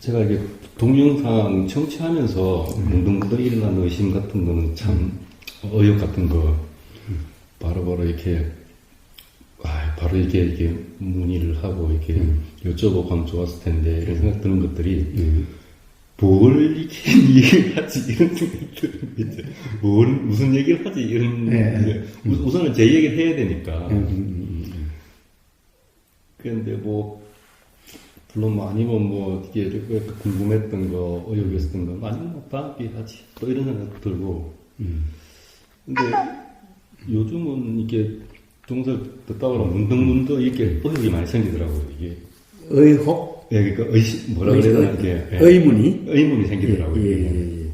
제가 이게 동영상 청취하면서 뭉덩뭉덩 일어나는 의심 같은 거는 참 의혹 같은 거 바로바로 이렇게 바로 이게 문의를 하고 이렇게 여쭤보고 하면 좋았을 텐데 이런 생각 드는 것들이 뭘 이렇게 얘기를 하지 이런 생각이 드는 거죠. 무슨 얘기를 하지 이런 우선은 제 얘기를 해야 되니까. 그런데 뭐 물론 뭐 아니면 뭐 이게 궁금했던 거 의혹이 있었던 거 아니면 뭐 다음 기회에 하지 또 이런 생각도 들고. 근데 요즘은 이게 동서 듣다 보면 문득문득 이렇게 의혹이 많이 생기더라고요. 이게 의혹? 예, 그러니까 뭐라 그래야 되나 이게 의문이 생기더라고요.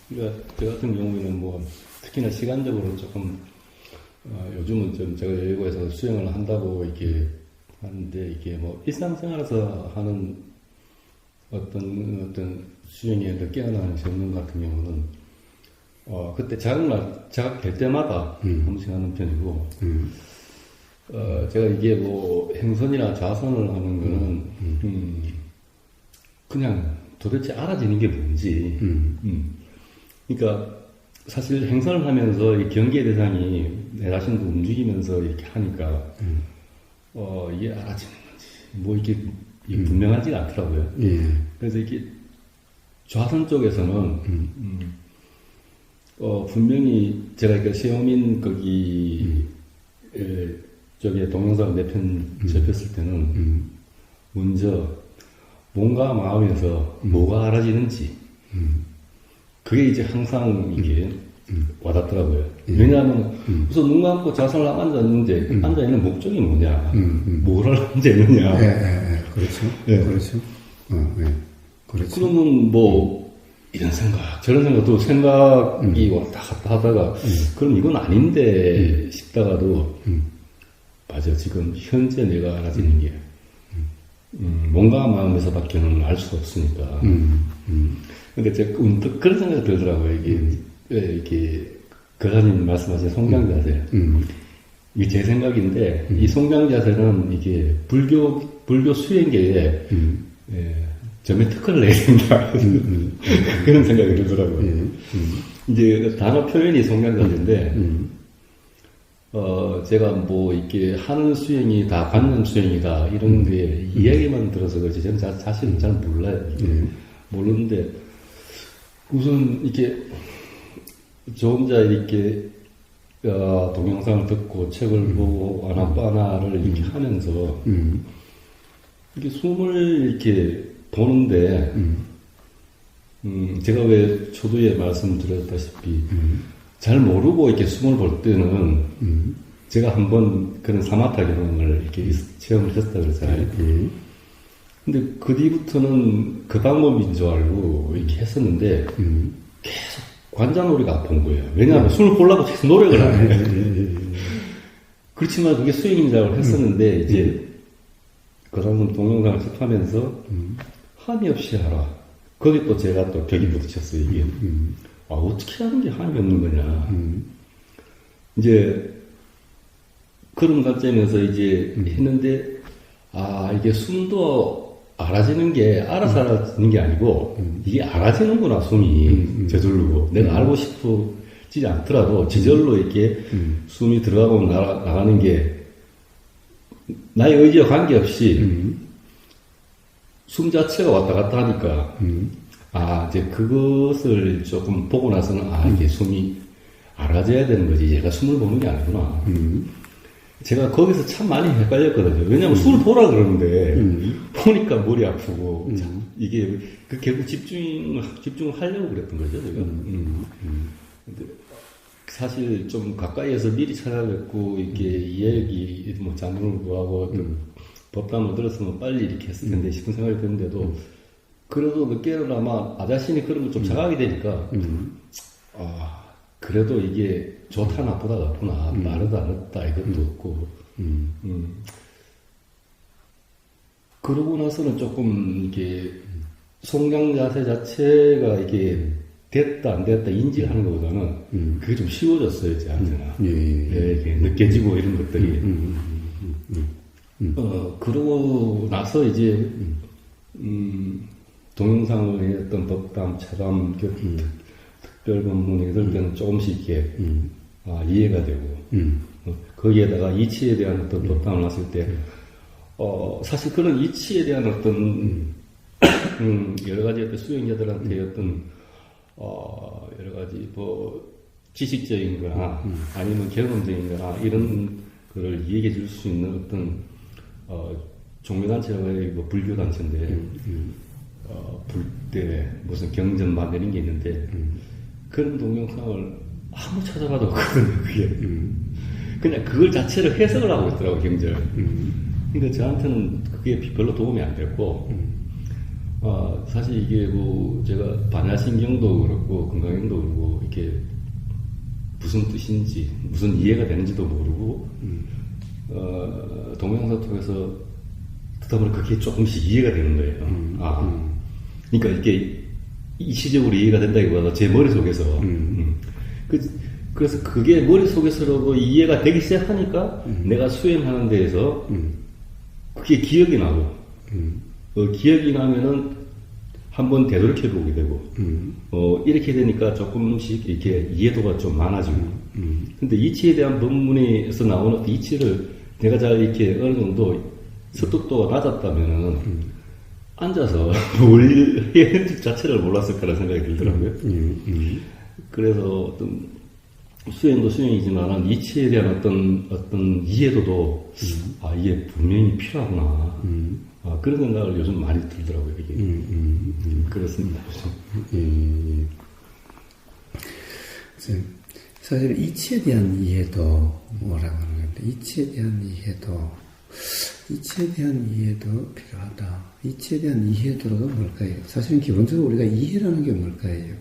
그러니까 저 같은 경우에는 뭐 특히나 시간적으로 조금 요즘은 좀 제가 여의도에서 수영을 한다고 이렇게 하는데 이게 뭐 일상생활에서 하는 어떤 수영에 깨어나는 전문 같은 경우는 그때 자각될 때마다 한 번씩 하는 편이고 제가 이게 뭐 행선이나 좌선을 하는 거는 그냥 도대체 알아지는 게 뭔지 그러니까 사실 행선을 하면서 이 경계 대상이 내 자신도 움직이면서 이렇게 하니까 이게 알아지는 건지 뭐 이게 분명하지가 않더라고요. 그래서 이게 좌선 쪽에서는 분명히 제가 그 세오민 거기 저기 동영상 몇 편 접했을 때는 먼저 몸과 마음에서 뭐가 알아지는지 그게 이제 항상 이게 와닿더라고요. 왜냐하면 우선 눈 감고 좌선을 앉았는데 앉아있는 목적이 뭐냐, 뭘 앉아있느냐. 그렇죠. 예. 그렇죠. 그렇죠. 그러면 뭐 이런 생각, 저런 생각도 생각이 왔다 갔다 하다가 그럼 이건 아닌데 싶다가도 맞아 지금 현재 내가 알아지는 게 몸과 마음에서밖에는 알 수가 없으니까. 근데 제가 문득 그런 생각이 들더라고요. 이게 거사님 말씀하신 송장 자세. 이게 제 생각인데 이 송장 자세는 이게 불교 수행계에 점에 특허를 내야 된다. 그런 생각이 들더라고요. 이제 단어 표현이 송장 자세인데 제가 뭐 이렇게 하는 수행이 다 관념 수행이다 이런 게 이야기만 들어서 그렇지 저는 사실은 잘 몰라요. 모르는데 우선 이렇게 저 혼자 이렇게 동영상을 듣고 책을 보고 아나빠나를 이렇게 하면서 이렇게 숨을 이렇게 보는데 제가 왜 초두에 말씀드렸다시피 잘 모르고 이렇게 숨을 볼 때는 제가 한번 그런 사마타 경험을 이렇게 체험을 했다 그랬잖아요. 근데 그 뒤부터는 그 방법인 줄 알고 이렇게 했었는데 계속 관자놀이가 아픈 거예요. 왜냐하면 숨을 보려고 계속 노력을 하는 그렇지만 그게 수행인 줄 알고 했었는데 이제 그 사람 동영상을 접하면서 한이 없이 하라. 거기 또 제가 또 벽이 부딪혔어요. 이게 어떻게 하는 게 한이 없는 거냐. 이제 그런 관점에서 이제 했는데 이게 숨도 알아지는 게 알아서 알아지는 게 아니고 이게 알아지는구나 숨이 저절로 내가 알고 싶지 않더라도 저절로 이렇게 숨이 들어가고 나가는 게 나의 의지와 관계없이 숨 자체가 왔다 갔다 하니까 이제 그것을 조금 보고 나서는 이게 숨이 알아져야 되는 거지 얘가 숨을 보는 게 아니구나. 제가 거기서 참 많이 헷갈렸거든요. 왜냐면 숨을 보라 그러는데 보니까 머리 아프고 이게 결국 집중을 하려고 그랬던 거죠 제가. 근데 사실 좀 가까이에서 미리 찾아뵙고 이렇게 이야기 뭐 장문을 구하고 법담을 들었으면 빨리 이렇게 했을 텐데 싶은 생각이 드는데도 그래도 늦게는 아마 자신이 그런 거 좀 자각이 되니까 그래도 이게 좋다 나쁘다가 없구나. 빠르다 늦다 이것도 없고 그러고 나서는 조금 이게 송장 자세 자체가 이게 됐다 안 됐다 인지하는 것보다는 그게 좀 쉬워졌어요 저한테는. 이게 느껴지고 이런 것들이. 그러고 나서 이제 동영상의 어떤 덕담, 차담, 특별 본문 이럴 때는 조금씩 이렇게 이해가 되고 거기에다가 이치에 대한 어떤 덕담을 놨을 때 사실 그런 이치에 대한 어떤 여러 가지 어떤 수행자들한테 어떤 여러 가지 뭐 지식적인 거나 아니면 경험적인 거나 이런 거를 얘기해 줄 수 있는 어떤 종교단체가 뭐 불교단체인데 불대 무슨 경전만 이런 게 있는데 그런 동영상을 아무 찾아봐도 없거든요 그게 그냥 그걸 자체를 해석을 하고 있더라고 경전을 그러니까 저한테는 그게 별로 도움이 안 됐고 사실 이게 뭐 제가 반야신경도 그렇고 건강경도 그렇고 이렇게 무슨 뜻인지 무슨 이해가 되는지도 모르고 동영상 통해서 듣다 보니 그게 조금씩 이해가 되는 거예요. 그러니까 이게 이시적으로 이해가 된다기보다 제 머릿속에서 그래서 그게 머릿속에서도 이해가 되기 시작하니까 내가 수행하는 데에서 그게 기억이 나고 기억이 나면은 한번 되돌이켜 보게 되고 이렇게 되니까 조금씩 이렇게 이해도가 좀 많아지고 근데 이치에 대한 본문에서 나오는 이치를 내가 잘 이렇게 어느 정도 습득도가 낮았다면은 앉아서 뭘 해야 되는지 자체를 몰랐을 거라는 생각이 들더라고요. 그래서 어떤 수행도 수행이지만 이치에 대한 어떤 이해도도 이게 분명히 필요하구나. 그런 생각을 요즘 많이 들더라고요, 이게. 그렇습니다. 사실 이치에 대한 이해도 뭐라고 하는 건데, 이치에 대한 이해도 필요하다. 이치에 대한 이해도가 뭘까요? 사실은 기본적으로 우리가 이해라는 게 뭘까요?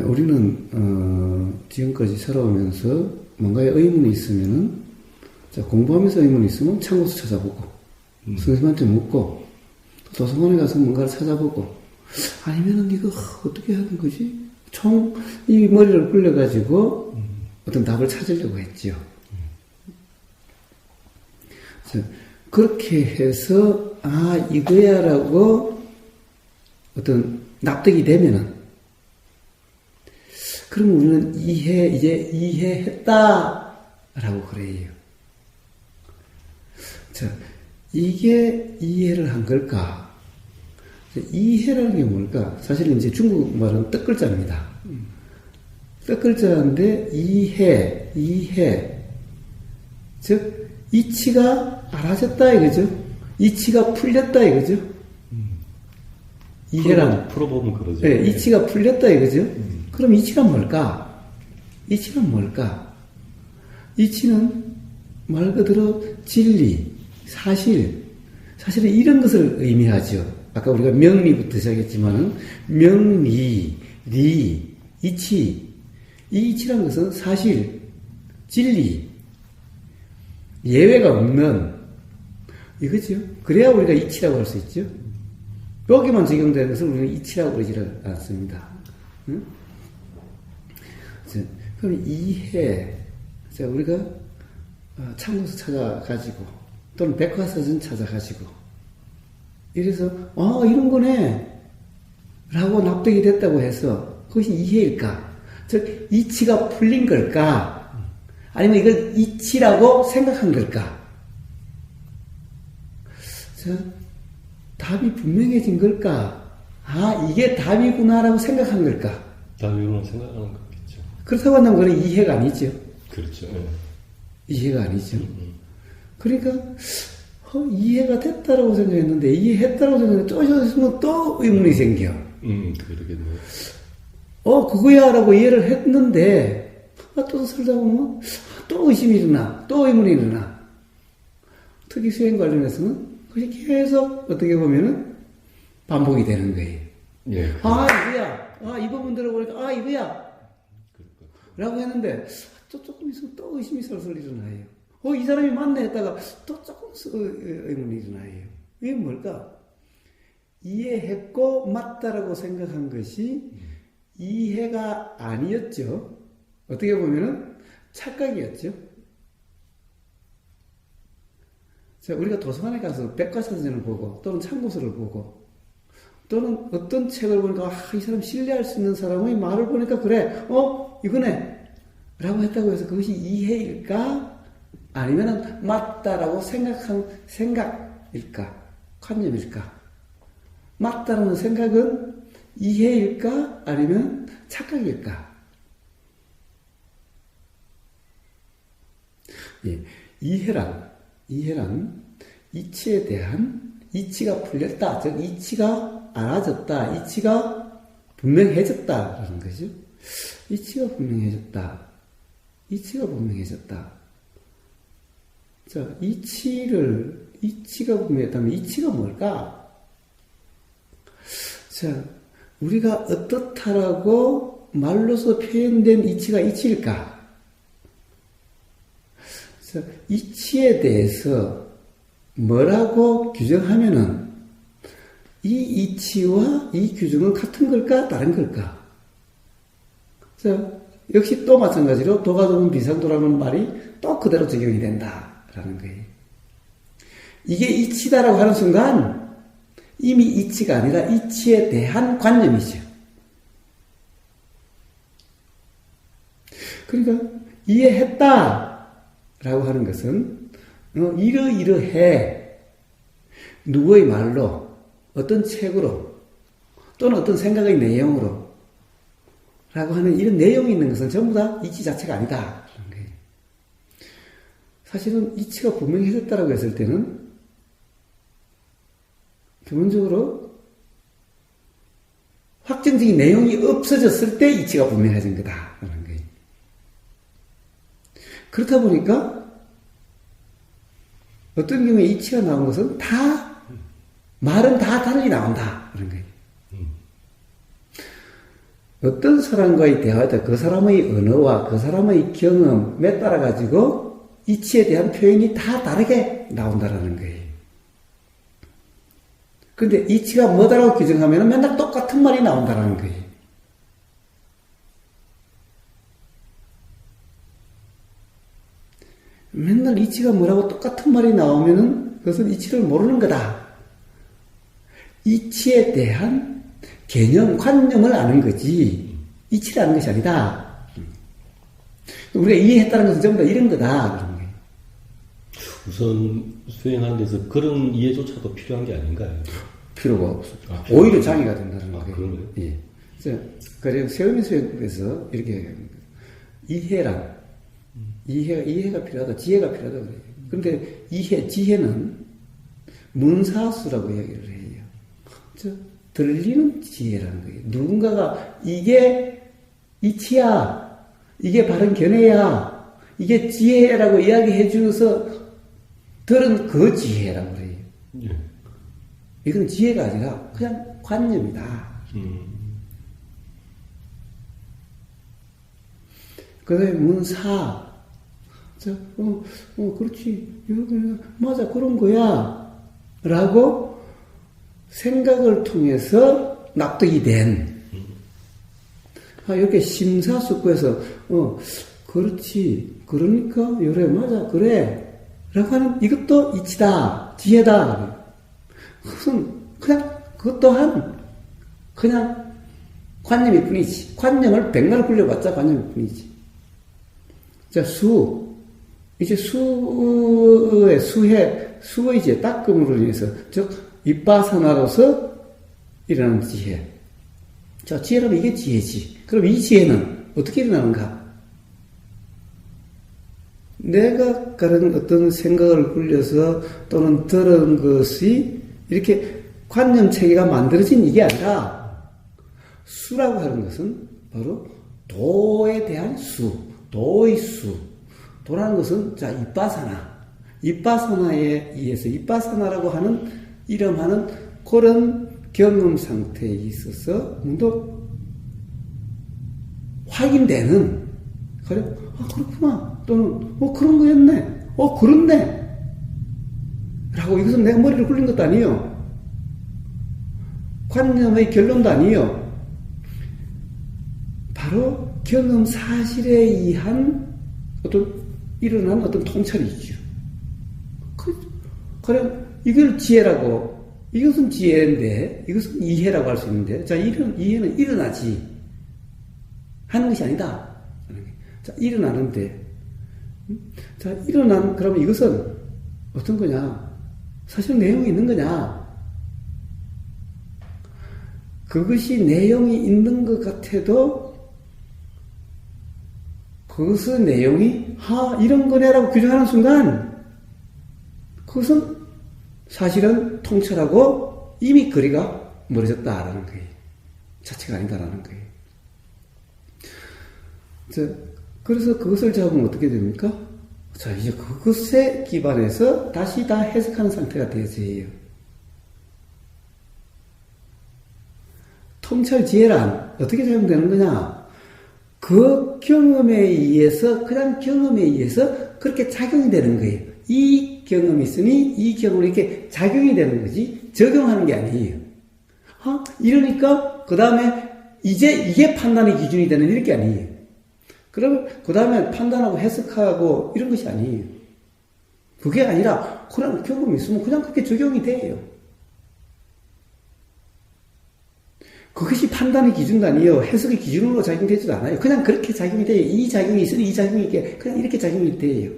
우리는 지금까지 살아오면서 뭔가에 의문이 있으면은 공부하면서 의문이 있으면 참고서 찾아보고 선생님한테 묻고 도서관에 가서 뭔가를 찾아보고 아니면은 이거 어떻게 하는 거지? 이 머리를 굴려가지고 어떤 답을 찾으려고 했지요. 그렇게 해서 이거야라고 어떤 납득이 되면은 그럼 우리는 이제 이해했다라고 그래요. 이게 이해를 한 걸까? 이해라는 게 뭘까? 사실 이제 중국말은 뜻글자입니다. 뜻글자인데 이해. 즉 이치가 알아졌다 이거죠. 이치가 풀렸다 이거죠. 이해랑 풀어보면 그러죠. 네, 이치가 풀렸다 이거죠. 그럼 이치가 뭘까? 이치는 뭘까? 이치는 말 그대로 진리, 사실은 이런 것을 의미하죠. 아까 우리가 명리부터 시작했지만은 명리, 리, 이치. 이 이치라는 것은 사실, 진리, 예외가 없는 이거죠. 그래야 우리가 이치라고 할 수 있죠. 여기만 적용되는 것을 우리는 이치라고 그러지 않습니다. 응? 그럼 이해. 우리가 참고서 찾아가지고 또는 백과사전 찾아가지고 이래서 이런 거네 라고 납득이 됐다고 해서 그것이 이해일까? 즉 이치가 풀린 걸까? 아니면 이걸 이치라고 생각한 걸까? 답이 분명해진 걸까? 이게 답이구나라고 생각한 걸까? 답이구나 생각하는 거겠죠. 그렇다고 한다면 그건 이해가 아니죠. 그렇죠. 네. 이해가 아니죠. 그러니까 이해가 됐다라고 생각했는데 이해했다라고 생각했는데 또 의문이 생겨. 그러겠네요. 그거야라고 이해를 했는데 또 살다 보면 또 의심이 일어나, 또 의문이 일어나. 특히 수행 관련해서는 그게 계속 어떻게 보면은 반복이 되는 거예요. 예. 이거야. 이 부분 들어보니까 이거야. 라고 했는데 또 조금 있으면 또 의심이 슬슬 일어나요. 이 사람이 맞네 했다가 또 조금 의문이 일어나요. 이게 뭘까? 이해했고 맞다라고 생각한 것이 이해가 아니었죠. 어떻게 보면은 착각이었죠. 자, 우리가 도서관에 가서 백과사전을 보고 또는 참고서를 보고 또는 어떤 책을 보니까 이 사람 신뢰할 수 있는 사람의 말을 보니까 그래 이거네 라고 했다고 해서 그것이 이해일까? 아니면 맞다라고 생각한 생각일까? 관념일까? 맞다라는 생각은 이해일까? 아니면 착각일까? 예, 이해란 이치에 대한 이치가 풀렸다, 즉 이치가 알아졌다, 이치가 분명해졌다라는 거죠. 이치가 분명해졌다. 자, 이치가 분명했다면 이치가 뭘까? 자, 우리가 어떻다라고 말로서 표현된 이치가 이치일까? 자, 이치에 대해서 뭐라고 규정하면은 이 이치와 이 규정은 같은 걸까? 다른 걸까? 자, 역시 또 마찬가지로 도가 좋은 비상도라는 말이 또 그대로 적용이 된다라는 거예요. 이게 이치다라고 하는 순간 이미 이치가 아니라 이치에 대한 관념이죠. 그러니까 이해했다라고 하는 것은 이러이러해 누구의 말로 어떤 책으로 또는 어떤 생각의 내용으로 라고 하는 이런 내용이 있는 것은 전부 다 이치 자체가 아니다. 사실은 이치가 분명해졌다라고 했을 때는 기본적으로 확정적인 내용이 없어졌을 때 이치가 분명해진 거다라는 거예요. 그렇다 보니까 어떤 경우에 이치가 나온 것은 말은 다 달리 나온다라는 거예요. 어떤 사람과의 대화에서 그 사람의 언어와 그 사람의 경험에 따라 가지고 이치에 대한 표현이 다 다르게 나온다라는 거예요. 그런데 이치가 뭐다라고 규정하면 맨날 똑같은 말이 나온다라는 거예요. 맨날 이치가 뭐라고 똑같은 말이 나오면은 그것은 이치를 모르는 거다. 이치에 대한 개념, 관념을 아는 거지 이치를 아는 것이 아니다. 우리가 이해했다는 것은 전부 다 이런 거다. 그런 거예요. 우선 수행하는 데서 그런 이해조차도 필요한 게 아닌가요? 필요가 없어. 오히려 장애가 된다는 거예요. 그런 거예요? 예. 그래서 세우미 수행법에서 이렇게 이해가 필요하다, 지혜가 필요하다 그래요. 그런데 지혜는 문사수라고 이야기를 해요. 들리는 지혜라는 거예요. 누군가가 이게 이치야, 이게 바른 견해야, 이게 지혜라고 이야기해 주어서 들은 그 지혜라고 그래요. 예. 이건 지혜가 아니라 그냥 관념이다. 그 다음에 문사. 자, 그렇지. 맞아, 그런 거야. 라고 생각을 통해서 납득이 된. 이렇게 심사숙고해서, 그렇지. 그러니까, 요래, 맞아, 그래. 라고 하는 이것도 이치다. 지혜다. 그것 또한, 그냥 관념일 뿐이지. 관념을 백날 굴려봤자 관념일 뿐이지. 자, 이제 수의 이제 닦음으로 인해서, 즉, 윗바사나로서 일어나는 지혜. 자, 지혜라면 이게 지혜지. 그럼 이 지혜는 어떻게 일어나는가? 내가 가른 어떤 생각을 굴려서 또는 들은 것이 이렇게 관념 체계가 만들어진 이게 아니라 수라고 하는 것은 바로 도에 대한 도의 도라는 것은 자, 윗바사나에 의해서 윗바사나라고 하는 이름하는 그런 경험 상태에 있어서 또 확인되는 그래, 그렇구나 또는 그런 거였네 그렇네 라고 이것은 내가 머리를 굴린 것도 아니에요. 관념의 결론도 아니에요. 바로 경험 사실에 의한 일어난 어떤 통찰이죠. 그럼 이걸 지혜라고, 이것은 지혜인데, 이것은 이해라고 할 수 있는데, 자, 이해는 일어나지. 하는 것이 아니다. 자, 일어나는데, 자, 그러면 이것은 어떤 거냐? 사실 내용이 있는 거냐? 그것이 내용이 있는 것 같아도 그것의 내용이 이런 거네라고 규정하는 순간 그것은 사실은 통찰하고 이미 거리가 멀어졌다라는 거예요. 자체가 아니다라는 거예요. 그래서 그것을 잡으면 어떻게 됩니까? 자, 이제 그것에 기반해서 다시 다 해석하는 상태가 되어져요. 통찰 지혜란 어떻게 작용되는 거냐? 그 경험에 의해서, 그냥 경험에 의해서 그렇게 작용이 되는 거예요. 이 경험이 있으니 이 경험이 이렇게 작용이 되는 거지, 적용하는 게 아니에요. 이러니까, 그 다음에 이제 이게 판단의 기준이 되는 이렇게 아니에요. 그러면 그 다음에 판단하고 해석하고 이런 것이 아니에요. 그게 아니라, 그냥 경험이 있으면 그냥 그렇게 적용이 돼요. 그것이 판단의 기준도 아니에요. 해석의 기준으로 작용되지도 않아요. 그냥 그렇게 작용이 돼요. 이 작용이 있으니 이 작용이 이렇게, 그냥 이렇게 작용이 돼요.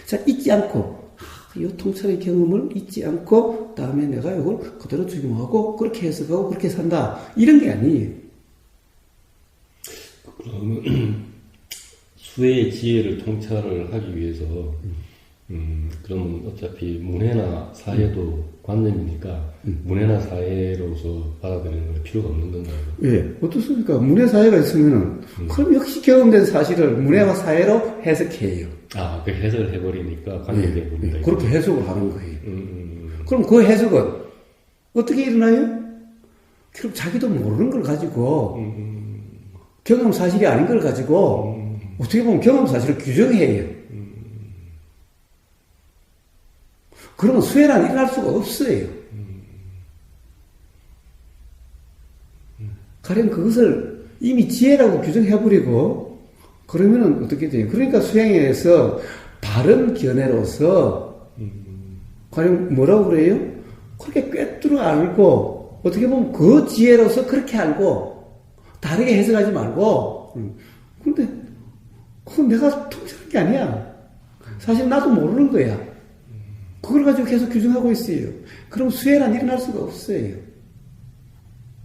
자, 잊지 않고, 이 통찰의 경험을 잊지 않고, 다음에 내가 이걸 그대로 적용하고, 그렇게 해석하고, 그렇게 산다. 이런 게 아니에요. 그러면, 수혜의 지혜를 통찰을 하기 위해서, 그러면 어차피 문해나 사회도 관념이니까, 문해나 사회로서 받아들이는 건 필요가 없는 건가요? 예, 어떻습니까? 문해 사회가 있으면은, 그럼 역시 경험된 사실을 문해와 사회로 해석해요. 그 해석을 해버리니까 관념이 해버린다. 예, 그렇게 해석을 하는 거예요. 그럼 그 해석은 어떻게 일어나요? 결국 자기도 모르는 걸 가지고, 경험 사실이 아닌 걸 가지고, 어떻게 보면 경험 사실을 규정해요. 그러면 수혜란 일어날 수가 없어요. 가령 그것을 이미 지혜라고 규정해버리고, 그러면은 어떻게 돼요? 그러니까 수행에서 바른 견해로서, 가령 뭐라고 그래요? 그렇게 꿰뚫어 알고, 어떻게 보면 그 지혜로서 그렇게 알고, 다르게 해석하지 말고, 근데, 그건 내가 통찰한 게 아니야. 사실 나도 모르는 거야. 그걸 가지고 계속 규정하고 있어요. 그럼 수혜란 일어날 수가 없어요.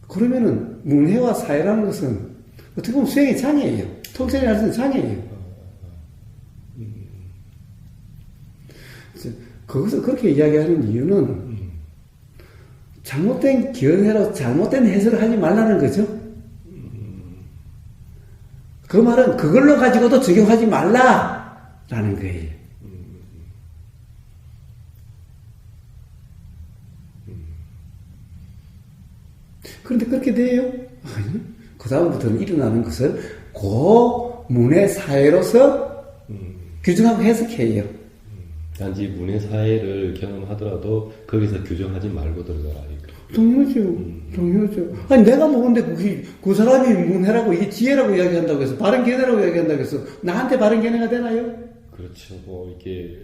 그러면은 문해와 사회라는 것은 어떻게 보면 수행의 장애예요. 통찰이라는 것은 장애예요. 거기서 그렇게 이야기하는 이유는 잘못된 견해로 잘못된 해석을 하지 말라는 거죠. 그 말은 그걸로 가지고도 적용하지 말라라는 거예요. 그런데 그렇게 돼요? 아니, 그 다음부터는 일어나는 것을 문해 사회로서 규정하고 해석해요. 단지 문해 사회를 경험하더라도 거기서 규정하지 말고 들어가라. 당연하죠. 당연하죠. 아니, 내가 모르는데 그 사람이 문해라고, 이게 지혜라고 이야기한다고 해서, 바른 견해라고 이야기한다고 해서, 나한테 바른 견해가 되나요? 그렇죠. 이게,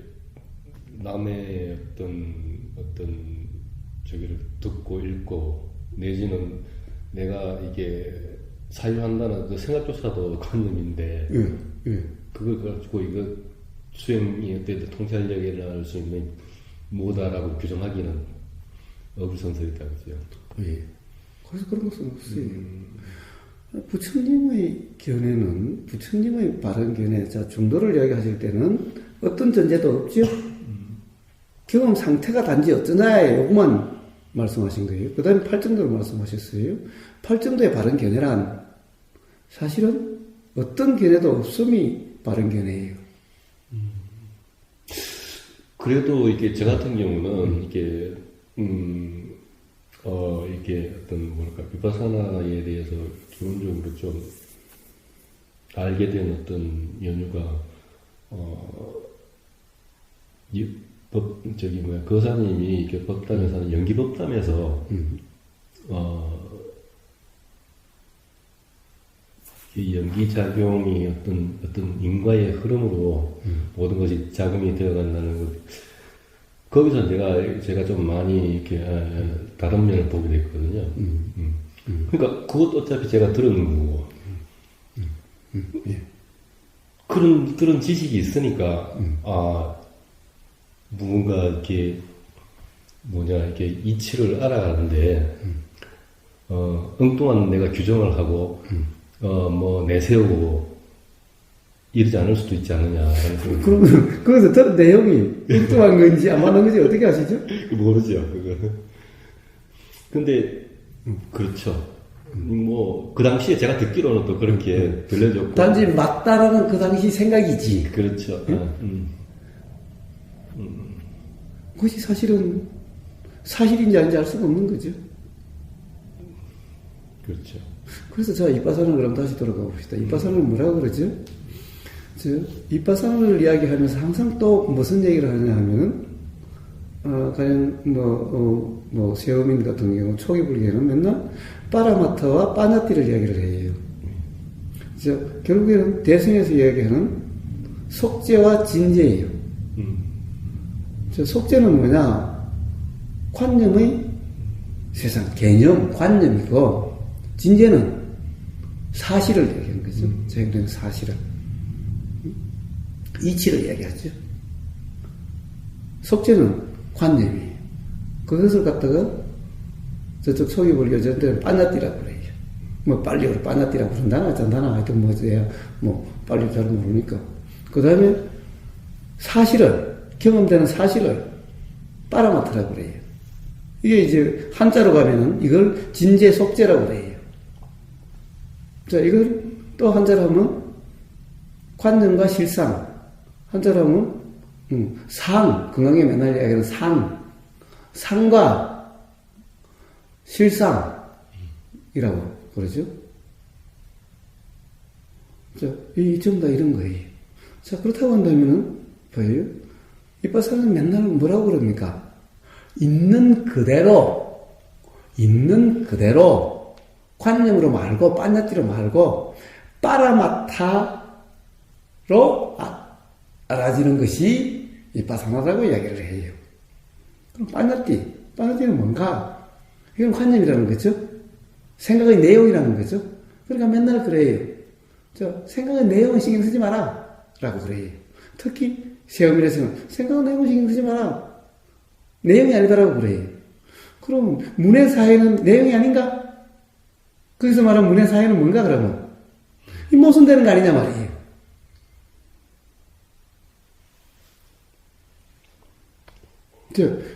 남의 어떤, 저기를 듣고 읽고, 내지는 내가 이게 사유한다는 그 생각조차도 관념인데, 그걸 가지고 이거 수행이 어떤 통찰력이라 할 수 있는 뭐다라고 규정하기는 어불성설이다, 그죠? 예. 그래서 그런 것은 없어요. 부처님의 견해는, 부처님의 바른 견해, 자, 중도를 이야기하실 때는 어떤 전제도 없죠? 경험 상태가 단지 어쩌나에 요것만 말씀하신 거예요. 그 다음에 8정도를 말씀하셨어요. 8정도의 바른 견해란 사실은 어떤 견해도 없음이 바른 견해예요. 그래도 이게 저 같은 경우는 이게 이게 어떤 뭐랄까 비파사나에 대해서 기본적으로 좀 알게 된 어떤 연유가 거사님이 이렇게 법담에서 하는 연기법담에서 이 연기작용이 어떤 인과의 흐름으로 모든 것이 작용이 되어 간다는 것. 거기서 제가 좀 많이 이렇게 다른 면을 보게 됐거든요. 그러니까 그것도 어차피 제가 들은 거고. 예. 그런 지식이 있으니까, 누군가 이렇게, 이렇게 이치를 알아가는데, 엉뚱한 내가 규정을 하고, 내세우고, 이러지 않을 수도 있지 않느냐. 그러면, 거기서 들은 내용이 엉뚱한 건지 안 맞는 건지 어떻게 아시죠? 모르죠, 그거. 근데, 그렇죠. 그 당시에 제가 듣기로는 또 그렇게 들려줬고. 단지 맞다라는 그 당시 생각이지. 그렇죠. 그것이 사실은 사실인지 아닌지 알 수가 없는 거죠. 그렇죠. 그래서 자, 이빠사는 그럼 다시 돌아가 봅시다. 이빠사는 뭐라고 그러죠? 이빠사를 이야기하면서 항상 또 무슨 얘기를 하냐 하면은, 가령, 세어민 같은 경우, 초기 불교에는 맨날 파라마타와 파나티를 이야기를 해요. 결국에는 대승에서 이야기하는 속죄와 진죄예요. 속죄는 뭐냐? 관념의 세상, 개념, 관념이고, 진죄는 사실을 이야기하는 거죠. 저희는 사실을. 이치를 이야기하죠. 속죄는 관념이에요. 그것을 갖다가 저쪽 초기 불교자들은 빠나띠라고 그래요. 빨리 빠나띠라고 그런 단어가 있잖아. 하여튼 빨리 잘 모르니까. 그 다음에 사실을, 경험되는 사실을 파라마트라고 그래요. 이게 이제 한자로 가면은 이걸 진제 속죄라고 그래요. 자, 이걸 또 한자로 하면 관념과 실상. 한자로 하면 상, 건강에 맨날 이야기하는 상과 실상이라고 그러죠. 자, 전부 다 이런 거예요. 자, 그렇다고 한다면은, 봐요. 이빠사는 맨날 뭐라고 그럽니까? 있는 그대로, 관념으로 말고, 빤나띠로 말고, 빠라마타로 알아지는 것이 이빠사나라고 이야기를 해요. 그럼 빤나띠는 뭔가? 이건 관념이라는 거죠. 생각의 내용이라는 거죠. 그러니까 맨날 그래요. 생각의 내용은 신경 쓰지 마라. 라고 그래요. 특히 세어밀에서는 생각의 내용은 신경 쓰지 마라. 내용이 아니다라고 그래요. 그럼 문해사회는 내용이 아닌가? 거기서 말하는 문해사회는 뭔가 그러면? 이 모순되는 거 아니냐 말이에요.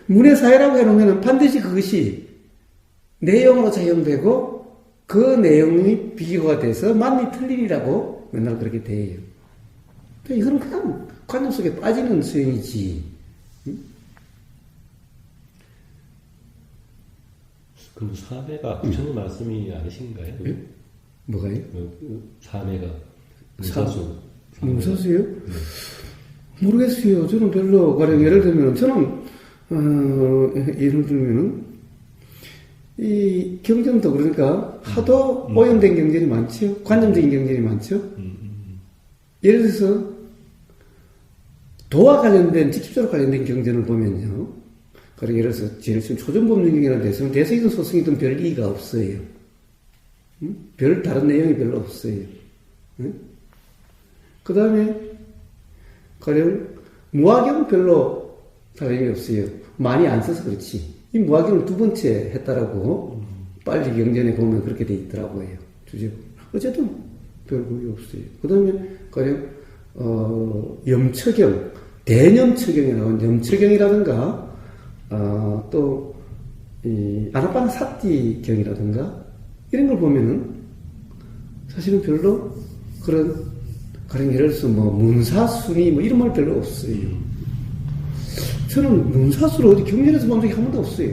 문해사회라고 해놓으면 반드시 그것이 내용으로 작용되고 그 내용이 비교가 돼서 맞니 틀리니라고 맨날 그렇게 돼요. 이거는 그냥 관념 속에 빠지는 수행이지. 그럼 사매가 부처님 말씀이 아니신가요? 뭐가요? 사매가 무사수요? 모르겠어요. 저는 별로, 가령 예를 들면, 예를 들면은, 이 경전도 그러니까 하도 오염된 경전이 많죠. 관념적인 경전이 많죠. 예를 들어서, 도와 관련된, 직접적으로 관련된 경전을 보면요. 가령 예를 들어서, 제일 지금 초전법륜경이라는 데서는 대승이든 소승이든 별 이의가 없어요. 다른 내용이 별로 없어요. 그 다음에, 가령, 무화경 별로 다름이 없어요. 많이 안 써서 그렇지. 이 무화경을 두 번째 했다라고, 빨리 경전에 보면 그렇게 돼 있더라고요. 주제가. 어쨌든, 별 그게 없어요. 그 다음에, 가령, 염처경, 대념처경이라고, 염처경이라든가, 아나빠나 사띠경이라든가, 이런 걸 보면은, 사실은 별로 그런, 가령 예를 들어서 문사순이 이런 말 별로 없어요. 저는 문사수를 어디 경전에서 본 적이 한 번도 없어요.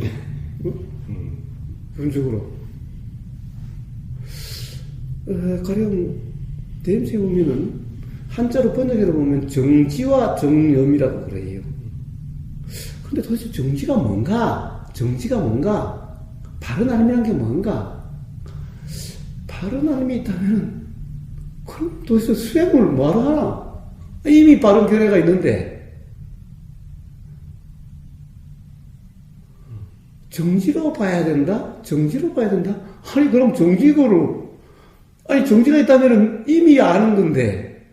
본적으로. 가령 대임새 보면은 한자로 번역해서 보면 정지와 정념이라고 그래요. 근데 도대체 정지가 뭔가? 바른 알미란 게 뭔가? 바른 알미 있다면 그럼 도대체 수행을 뭐하러 하나? 이미 바른 견해가 있는데, 정지로 봐야 된다? 정지로 봐야 된다? 아니, 그럼 정지고로, 아니, 정지가 있다면 이미 아는 건데,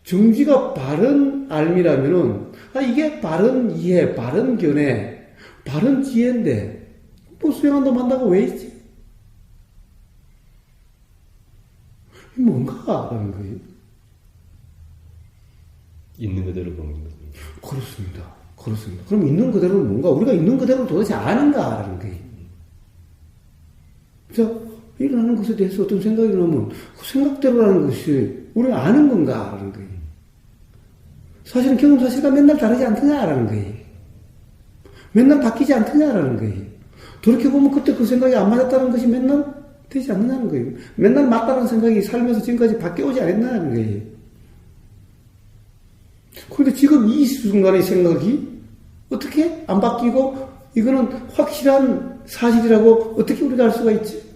정지가 바른 알미라면은, 이게 바른 이해, 바른 견해, 바른 지혜인데, 뭐 수행한다고 한다고 왜 있지? 뭔가? 라는 거예요. 있는 그대로 보는 거죠. 그렇습니다. 그렇습니다. 그럼 있는 그대로는 뭔가? 우리가 있는 그대로 도대체 아는가? 라는 거예요. 자, 일어나는 것에 대해서 어떤 생각이 나면 그 생각대로라는 것이 우리가 아는 건가? 라는 거예요. 사실은 경험 사실과 맨날 다르지 않더냐라는 거예요. 맨날 바뀌지 않더냐라는 거예요. 돌이켜보면 그때 그 생각이 안 맞았다는 것이 맨날 되지 않느냐는 거예요. 맨날 맞다는 생각이 살면서 지금까지 바뀌어오지 않았냐는 거예요. 그런데 지금 이 순간의 생각이 어떻게 안 바뀌고 이거는 확실한 사실이라고 어떻게 우리가 알 수가 있지?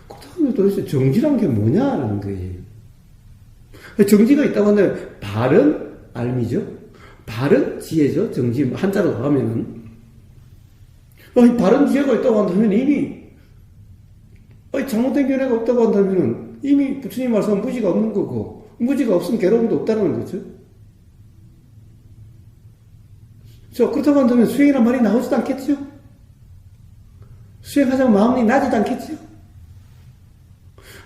그 다음에 도대체 정지란 게 뭐냐라는 거예요. 정지가 있다고 한다면 바른 알미죠. 바른 지혜죠. 정지 한자로 하면은 바른 지혜가 있다고 한다면 이미 잘못된 견해가 없다고 한다면 이미 부처님 말씀은 무지가 없는 거고 무지가 없으면 괴로움도 없다는 거죠. 그렇다고 한다면 수행이란 말이 나오지도 않겠죠. 수행하자고 마음이 나지도 않겠죠.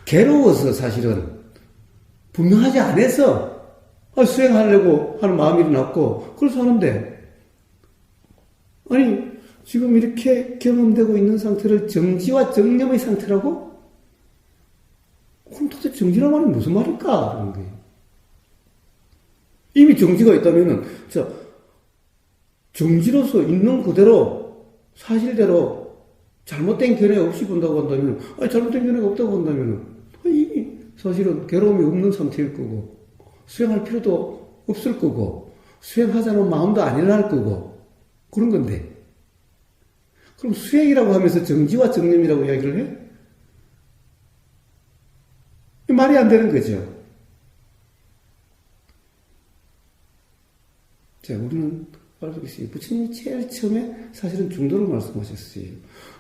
괴로워서 사실은 분명하지 않아서 수행하려고 하는 마음이 일어났고 그래서 하는데 아니 지금 이렇게 경험되고 있는 상태를 정지와 정념의 상태라고? 그럼 도대체 정지란 말이 무슨 말일까? 라는 거예요. 이미 정지가 있다면은 정지로서 있는 그대로 사실대로 잘못된 견해 없이 본다고 한다면 잘못된 견해가 없다고 한다면 이미 사실은 괴로움이 없는 상태일 거고 수행할 필요도 없을 거고 수행하자는 마음도 안 일어날 거고 그런 건데 그럼 수행이라고 하면서 정지와 정념이라고 이야기를 해? 말이 안 되는 거죠. 자, 우리는 알겠어요. 부처님이 제일 처음에 사실은 중도를 말씀하셨어요.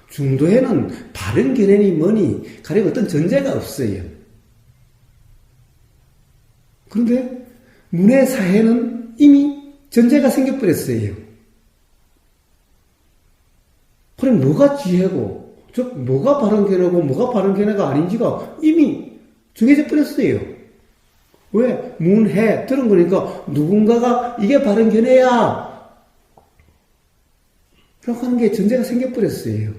중도에는 바른 견해니 뭐니 가령 어떤 전제가 없어요. 그런데 문의 사회는 이미 전제가 생겨버렸어요. 그럼 뭐가 지혜고, 뭐가 바른 견해고, 뭐가 바른 견해가 아닌지가 이미 정해져 버렸어요. 왜? 문해 들은 거니까 누군가가 이게 바른 견해야 라고 하는 게 전제가 생겨버렸어요.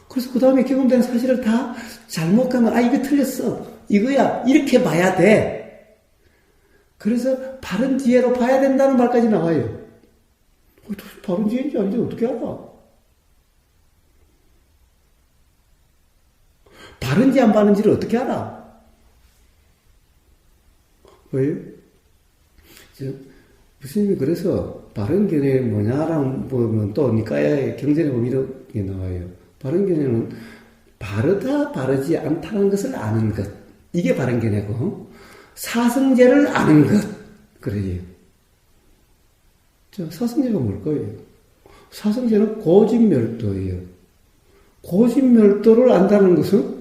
그래서 그 다음에 경험되는 사실을 다 잘못 가면 이거 틀렸어. 이거야. 이렇게 봐야 돼. 그래서 바른 지혜로 봐야 된다는 말까지 나와요. 바른 지혜인지 아닌지 어떻게 알아? 바른지 안 바른지를 어떻게 알아? 왜요? 부처님이 그래서 바른 견해 뭐냐라고 보면 또 니까야의 경전에 보면 이런 게 나와요. 바른 견해는 바르다 바르지 않다는 것을 아는 것. 이게 바른 견해고 사성제를 아는 것. 그래요. 사성제가 뭘까요? 사성제는 고집멸도예요. 고집멸도를 안다는 것은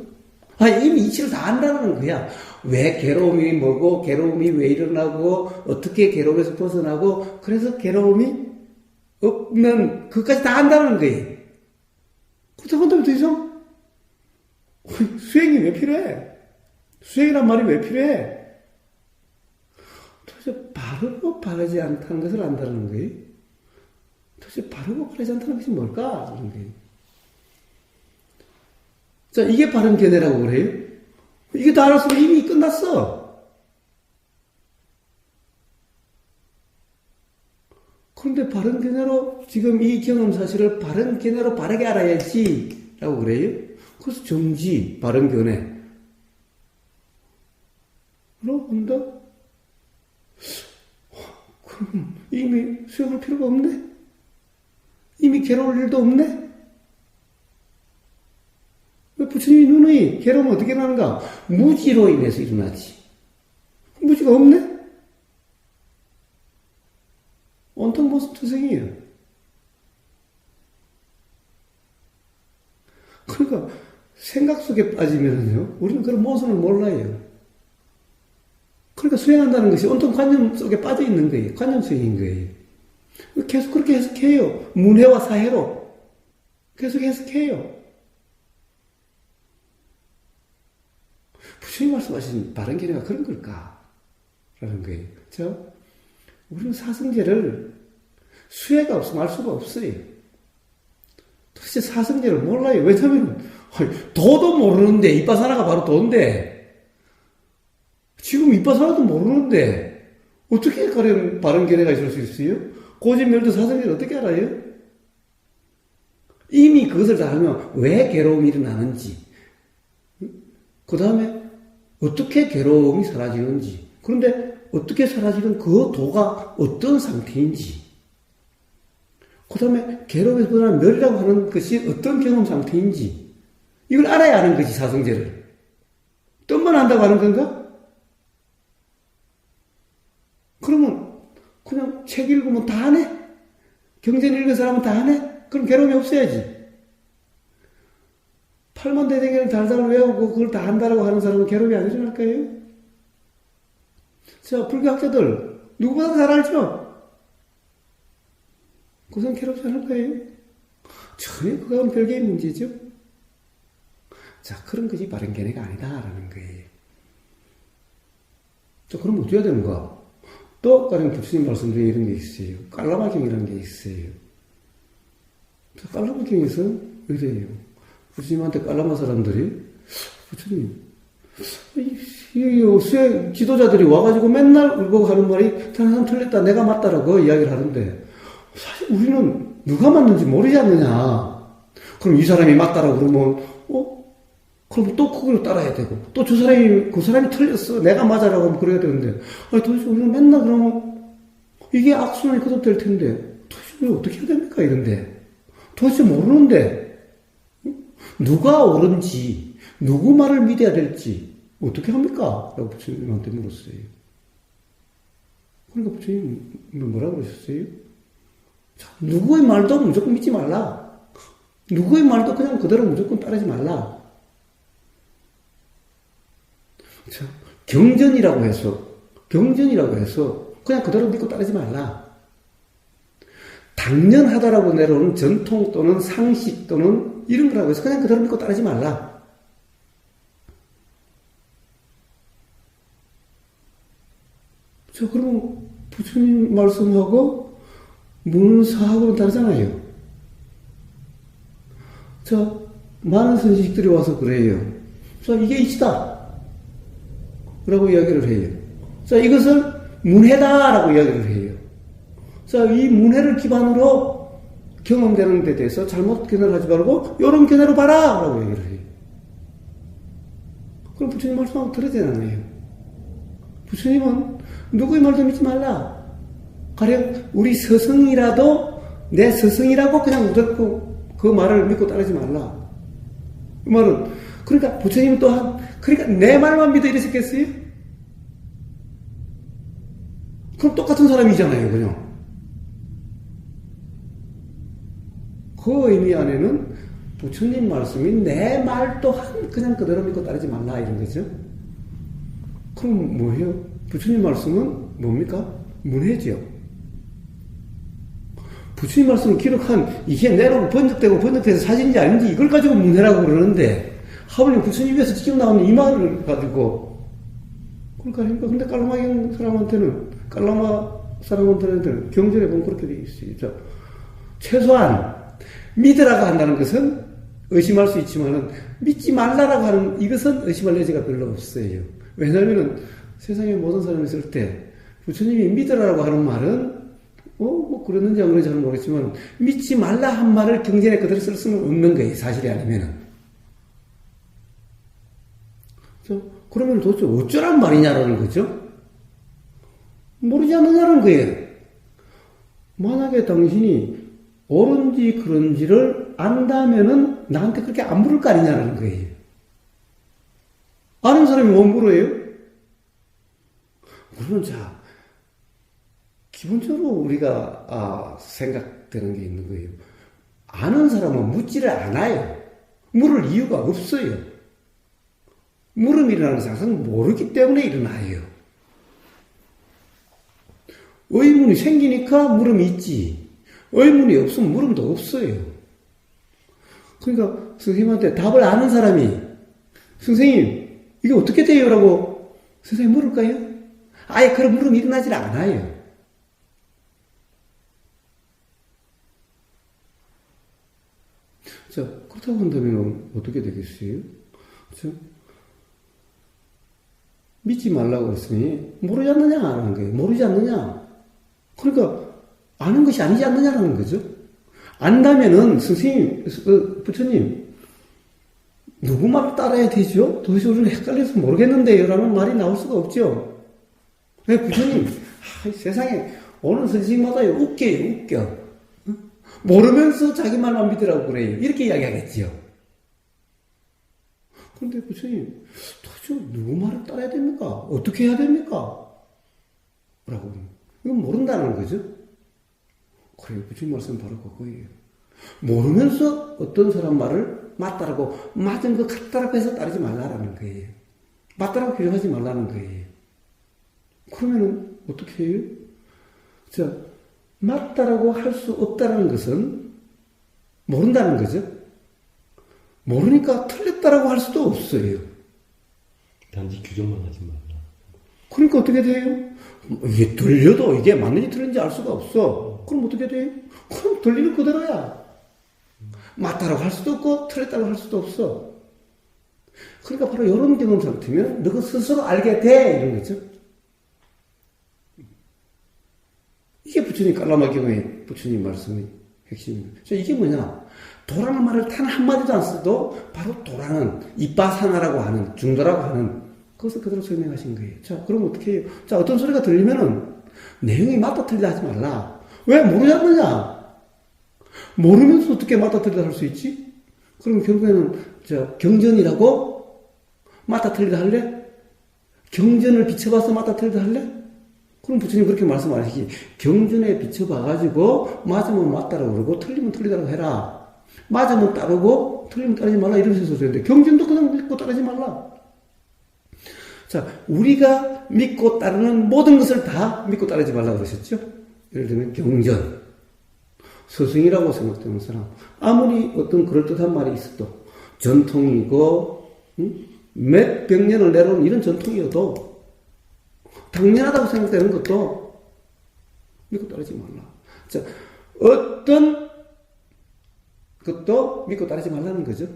이미 이치를 다 안다는 거야. 왜 괴로움이 뭐고, 괴로움이 왜 일어나고, 어떻게 괴로움에서 벗어나고, 그래서 괴로움이 없는, 그것까지 다 안다는 거예요. 그렇다고 한다면 더 이상, 수행이 왜 필요해? 수행이란 말이 왜 필요해? 도대체 바르고 바르지 않다는 것을 안다는 거예요. 도대체 바르고 바르지 않다는 것이 뭘까? 하는 거예요. 자, 이게 바른 견해라고 그래요? 이게 다 알았으면 이미 끝났어. 그런데 바른 견해로, 지금 이 경험 사실을 바른 견해로 바르게 알아야지, 라고 그래요? 그래서 정지, 바른 견해. 라고 한다? 그럼 이미 수행할 필요가 없네? 이미 괴로울 일도 없네? 부처님이 눈의 괴로움은 어떻게 나는가? 무지로 인해서 일어나지. 무지가 없네? 온통 모습투성이에요. 그러니까 생각 속에 빠지면요, 우리는 그런 모습을 몰라요. 그러니까 수행한다는 것이 온통 관념 속에 빠져 있는 거예요. 관념 수행인 거예요. 계속 그렇게 해석해요. 문해와 사해로 계속 해석해요. 부처님 말씀하신 바른 견해가 그런 걸까? 라는 거예요. 그렇죠? 우리는 사성제를 수혜가 없으면 알 수가 없어요. 도대체 사성제를 몰라요. 왜냐면 도도 모르는데, 이빠사나가 바로 도인데, 지금 이빠사나도 모르는데 어떻게 바른 견해가 있을 수 있어요? 고진멸도 사성제를 어떻게 알아요? 이미 그것을 다 알면 왜 괴로움이 일어나는지, 그 다음에 어떻게 괴로움이 사라지는지, 그런데 어떻게 사라지는 그 도가 어떤 상태인지, 그 다음에 괴로움에서 벗어난 멸이라고 하는 것이 어떤 경험 상태인지, 이걸 알아야 하는 거지, 사성제를. 뜻만 안다고 하는 건가? 그러면 그냥 책 읽으면 다 하네? 경전 읽은 사람은 다 하네? 그럼 괴로움이 없어야지. 팔만대장경을 달달 외우고 그걸 다 한다라고 하는 사람은 괴로움이 안 일어날까요? 자, 불교학자들 누구보다 잘 알죠? 그 사람 괴롭지 않을 거예요? 전혀 그건 별개의 문제죠. 자, 그런 것이 바른 견해가 아니다라는 거예요. 자, 그럼 어떻게 해야 되는가? 또 다른 부처님 말씀 중에 이런 게 있어요. 깔라마경이라는 게 있어요. 깔라마경에서 이래요. 부처님한테 깔라마 사람들이, 부처님, 수행 지도자들이 와가지고 맨날 울고 하는 말이 다른 사람 틀렸다, 내가 맞다라고 이야기를 하는데, 사실 우리는 누가 맞는지 모르지 않느냐. 그럼 이 사람이 맞다라고 그러면, 그럼 또 그걸 따라야 되고, 또 그 사람이 틀렸어, 내가 맞아라고 하면 그래야 되는데, 아니, 도대체 우리는 맨날 그러면, 이게 악순환이 거듭될 텐데, 도대체 우리 어떻게 해야 됩니까? 이런데. 도대체 모르는데, 누가 옳은지, 누구 말을 믿어야 될지, 어떻게 합니까? 라고 부처님한테 물었어요. 그러니까 부처님은 뭐라고 그러셨어요? 자, 누구의 말도 무조건 믿지 말라. 누구의 말도 그냥 그대로 무조건 따르지 말라. 자, 경전이라고 해서 그냥 그대로 믿고 따르지 말라. 당연하다라고 내려오는 전통 또는 상식 또는 이런 거라고 해서 그냥 그대로 믿고 따르지 말라. 자, 그러면 부처님 말씀하고 문사하고는 다르잖아요. 자, 많은 선식들이 와서 그래요. 자, 이게 이치다 라고 이야기를 해요. 자, 이것을 문해다라고 이야기를 해요. 자, 이 문해를 기반으로 경험되는 데 대해서 잘못 견해를 하지 말고 이런 견해로 봐라 라고 얘기를 해요. 그럼 부처님 말씀하고 들어야되잖아요. 부처님은 누구의 말도 믿지 말라. 가령 우리 스승이라도 내 스승이라고 그냥 무조건 그 말을 믿고 따르지 말라. 그 말은 그러니까 부처님 또한 그러니까 내 말만 믿어 이랬겠어요? 그럼 똑같은 사람이잖아요, 그냥. 그 의미 안에는 부처님 말씀이 내 말 또한 그냥 그대로 믿고 따르지 말라 이런 거죠. 그럼 뭐예요? 부처님 말씀은 뭡니까? 문해지요. 부처님 말씀을 기록한 이게 내로 번역돼서 사진인지 아닌지 이걸 가지고 문해라고 그러는데 하물며 부처님에서 직접 나오는 이 말을 가지고 그러니까 근데 깔라마 사람한테는 경전에 보면 그렇게 되어 있어요. 자, 최소한 믿으라고 한다는 것은 의심할 수 있지만은 믿지 말라라고 하는 이것은 의심할 여지가 별로 없어요. 왜냐하면은 세상에 모든 사람이 있을 때 부처님이 믿으라고 하는 말은 뭐 그랬는지 안 그런지 잘 모르겠지만 믿지 말라 한 말을 경전에 그대로 쓸 수는 없는 거예요. 사실이 아니면은. 그러면 도대체 어쩌란 말이냐라는 거죠. 모르지 않느냐는 거예요. 만약에 당신이 옳은지 그런지를 안다면은 나한테 그렇게 안 물을 거 아니냐는 거예요. 아는 사람이 못 물어요? 물론 자, 기본적으로 우리가 생각되는 게 있는 거예요. 아는 사람은 묻지를 않아요. 물을 이유가 없어요. 물음이 일어나는 상승은 모르기 때문에 일어나요. 의문이 생기니까 물음이 있지. 의문이 없으면 물음도 없어요. 그러니까 선생님한테 답을 아는 사람이 선생님 이게 어떻게 돼요? 라고 선생님 물을까요? 아예 그런 물음이 일어나질 않아요. 자, 그렇다고 한다면 어떻게 되겠어요? 자, 믿지 말라고 했으니 모르지 않느냐 하는 거예요. 모르지 않느냐. 그러니까 아는 것이 아니지 않느냐라는 거죠. 안다면은 선생님, 부처님 누구 말을 따라야 되죠? 도대체 우리는 헷갈려서 모르겠는데요 라는 말이 나올 수가 없죠. 왜 부처님 세상에 오는 선생님마다 웃겨요. 웃겨. 모르면서 자기 말만 믿으라고 그래요. 이렇게 이야기하겠지요. 그런데 부처님 도대체 누구 말을 따라야 됩니까? 어떻게 해야 됩니까? 라고 이건 모른다는 거죠. 그래요. 부처님 말씀은 바로 그거예요. 모르면서 어떤 사람 말을 맞다라고 맞은 거 같다라고 해서 따르지 말라라는 거예요. 맞다라고 규정하지 말라는 거예요. 그러면은 어떻게 해요? 자, 맞다라고 할 수 없다라는 것은 모른다는 거죠. 모르니까 틀렸다라고 할 수도 없어요. 단지 규정만 하지 말라. 그러니까 어떻게 돼요? 이게 들려도 이게 맞는지 틀린지 알 수가 없어. 그럼 어떻게 돼요? 그럼 들리는 그대로야. 맞다라고 할 수도 없고 틀렸다고 할 수도 없어. 그러니까 바로 이런 경험 상태면 너가 스스로 알게 돼 이런 거죠. 이게 부처님 깔라마 경의 부처님 말씀의 핵심입니다. 이게 뭐냐? 도라는 말을 단 한마디도 안 써도 바로 도라는 이빠사나라고 하는 중도라고 하는 그것을 그대로 설명하신 거예요. 자, 그럼 어떻게 해요? 자, 어떤 소리가 들리면은 내용이 맞다 틀리다 하지 말라. 왜 모르지 않느냐? 모르면서 어떻게 맞다 틀리다 할 수 있지? 그럼 결국에는 경전이라고 맞다 틀리다 할래? 경전을 비춰봐서 맞다 틀리다 할래? 그럼 부처님 그렇게 말씀하시기 경전에 비춰봐가지고 맞으면 맞다라고 그러고 틀리면 틀리다라고 해라. 맞으면 따르고 틀리면 따르지 말라 이러셔서 되는데 경전도 그냥 믿고 따르지 말라. 자, 우리가 믿고 따르는 모든 것을 다 믿고 따르지 말라고 그러셨죠? 예를 들면 경전, 스승이라고 생각되는 사람 아무리 어떤 그럴듯한 말이 있어도 전통이고 몇 백 년을 내려온 이런 전통이어도 당연하다고 생각되는 것도 믿고 따르지 말라. 자, 어떤 것도 믿고 따르지 말라는 거죠.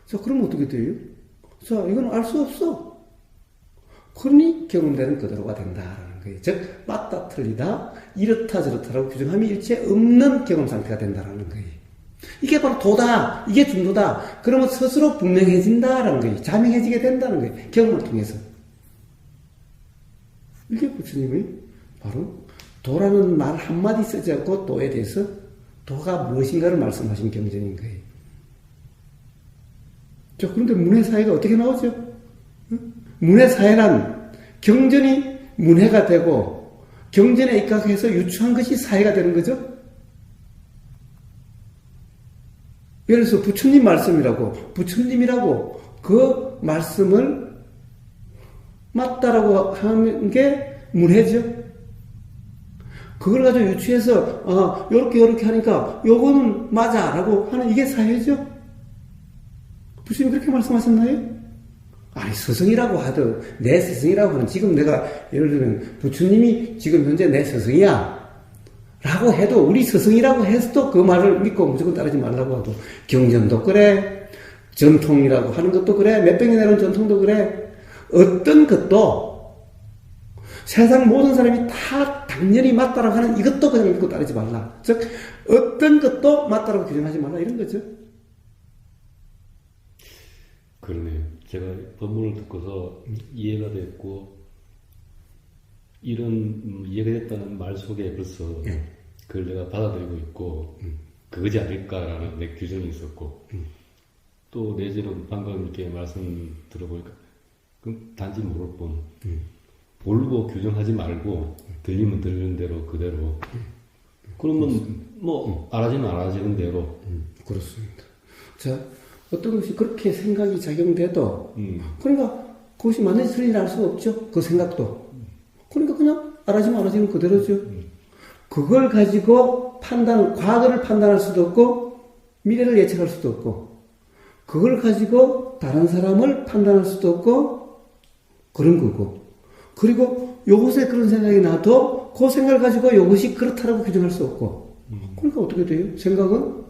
자, 그러면 어떻게 돼요? 자, 이건 알 수 없어. 그러니 경험되는 그대로가 된다라는 거예요. 즉, 맞다, 틀리다, 이렇다, 저렇다라고 규정함이 일체 없는 경험 상태가 된다라는 거예요. 이게 바로 도다, 이게 중도다. 그러면 스스로 분명해진다라는 거예요. 자명해지게 된다는 거예요. 경험을 통해서. 이게 부처님의 바로 도라는 말 한마디 쓰지 않고 도에 대해서 도가 무엇인가를 말씀하신 경전인 거예요. 자, 그런데 문해사회가 어떻게 나오죠? 문해사회란 경전이 문해가 되고 경전에 입각해서 유추한 것이 사회가 되는 거죠. 예를 들어서 부처님 말씀이라고 부처님이라고 그 말씀을 맞다라고 하는 게 문해죠. 그걸 가지고 유추해서 요렇게 하니까 요거는 맞아라고 하는 이게 사회죠. 부처님 그렇게 말씀하셨나요? 아니, 스승이라고 하든 내 스승이라고 하는 지금 내가 예를 들면 부처님이 지금 현재 내 스승이야 라고 해도 우리 스승이라고 해서도 그 말을 믿고 무조건 따르지 말라고 하고 경전도 그래, 전통이라고 하는 것도 그래, 몇백 년 내려온 전통도 그래. 어떤 것도 세상 모든 사람이 다 당연히 맞다라고 하는 이것도 그냥 믿고 따르지 말라. 즉 어떤 것도 맞다라고 규정하지 말라 이런 거죠. 그러네요. 제가 법문을 듣고서 이해가 됐고 이런 이해가 됐다는 말 속에 벌써 그걸 내가 받아들이고 있고 그거지 않을까라는 내 규정이 있었고 또 내지는 방금 이렇게 말씀 들어보니까 그럼 단지 모를 뿐 모르고 규정하지 말고 들리면 들리는 대로 그대로 그러면 뭐 알아지면 알아지는 대로 그렇습니다. 자, 어떤 것이 그렇게 생각이 작용돼도 그러니까 그것이 맞는지 틀린지 알 수가 없죠. 그 생각도. 그러니까 그냥 알아지면 알아지는 그대로죠. 그걸 가지고 과거를 판단할 수도 없고 미래를 예측할 수도 없고 그걸 가지고 다른 사람을 판단할 수도 없고 그런 거고 그리고 요것에 그런 생각이 나도 그 생각을 가지고 이것이 그렇다라고 규정할 수 없고 그러니까 어떻게 돼요? 생각은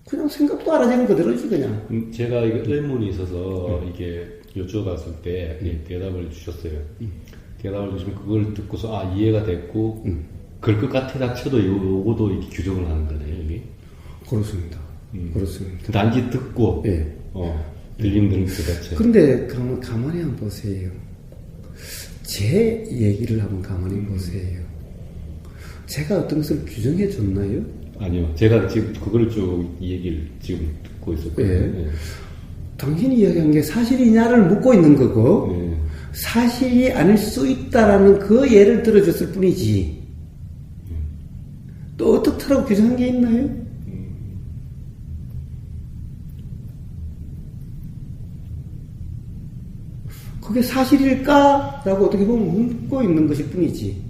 그냥 생각도 알아지는 그대로지 그냥. 제가 이거 의문이 있어서 이게 여쭤봤을 때 대답을 주셨어요. 대답을 주시면 그걸 듣고서 이해가 됐고 그럴 것 같아 쳐도 요거도 이렇게 규정을 하는 거네요 여기. 그렇습니다. 그렇습니다. 단지 듣고 예. 들리면 들은 것 자체. 그런데 가만히 한번 보세요. 제 얘기를 한번 가만히 보세요. 제가 어떤 것을 규정해 줬나요? 아니요. 제가 지금 그걸 쭉 이 얘기를 지금 듣고 있었거든요. 예. 당신이 이야기한 게 사실이냐를 묻고 있는 거고 예. 사실이 아닐 수 있다라는 그 예를 들어줬을 뿐이지 또 어떻다라고 규정한 게 있나요? 그게 사실일까? 라고 어떻게 보면 묻고 있는 것일 뿐이지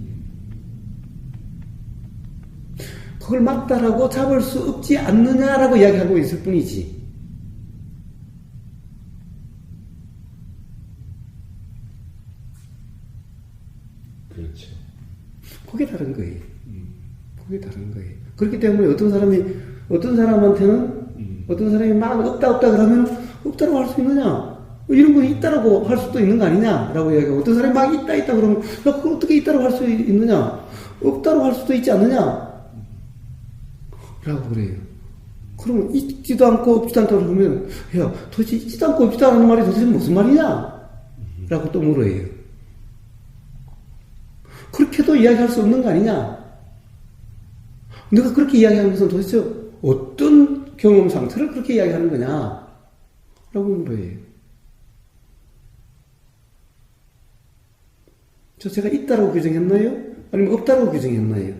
그걸 맞다라고 잡을 수 없지 않느냐라고 이야기하고 있을 뿐이지 그렇죠. 그게 다른 거예요. 그게 다른 거예요. 그렇기 때문에 어떤 사람한테는 어떤 사람이 막 없다 그러면 없다라고 할 수 있느냐? 이런 건 있다라고 할 수도 있는 거 아니냐라고 이야기하고 어떤 사람이 막 있다 그러면 그걸 어떻게 있다라고 할 수 있느냐? 없다라고 할 수도 있지 않느냐? 라고 그래요. 그러면 있지도 않고 없지도 않다고 그러면 야 도대체 있지도 않고 없지도 않은 말이 도대체 무슨 말이냐? 라고 또 물어요. 그렇게도 이야기할 수 없는 거 아니냐? 내가 그렇게 이야기하는 것은 도대체 어떤 경험 상태를 그렇게 이야기하는 거냐? 라고 물어요. 제가 있다라고 규정했나요? 아니면 없다라고 규정했나요?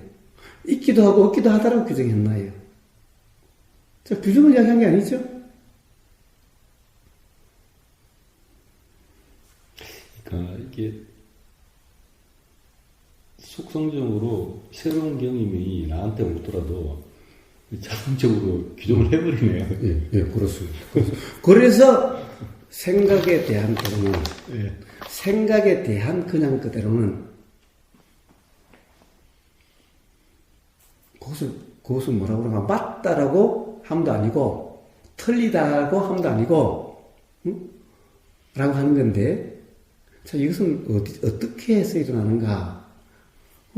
있기도 하고 없기도 하다라고 규정했나요? 제가 규정을 이야기한 게 아니죠? 그러니까 이게 속성적으로 새로운 경험이 나한테 오더라도 자동적으로 규정을 해버리네요. 예, 그렇습니다. 그래서 생각에 대한 그러면 생각에 대한 그냥 그대로는 그것은 뭐라고 그러나 맞다라고 함도 아니고 틀리다고 함도 아니고 라고 하는 건데 자 이것은 어떻게 해서 일어나는가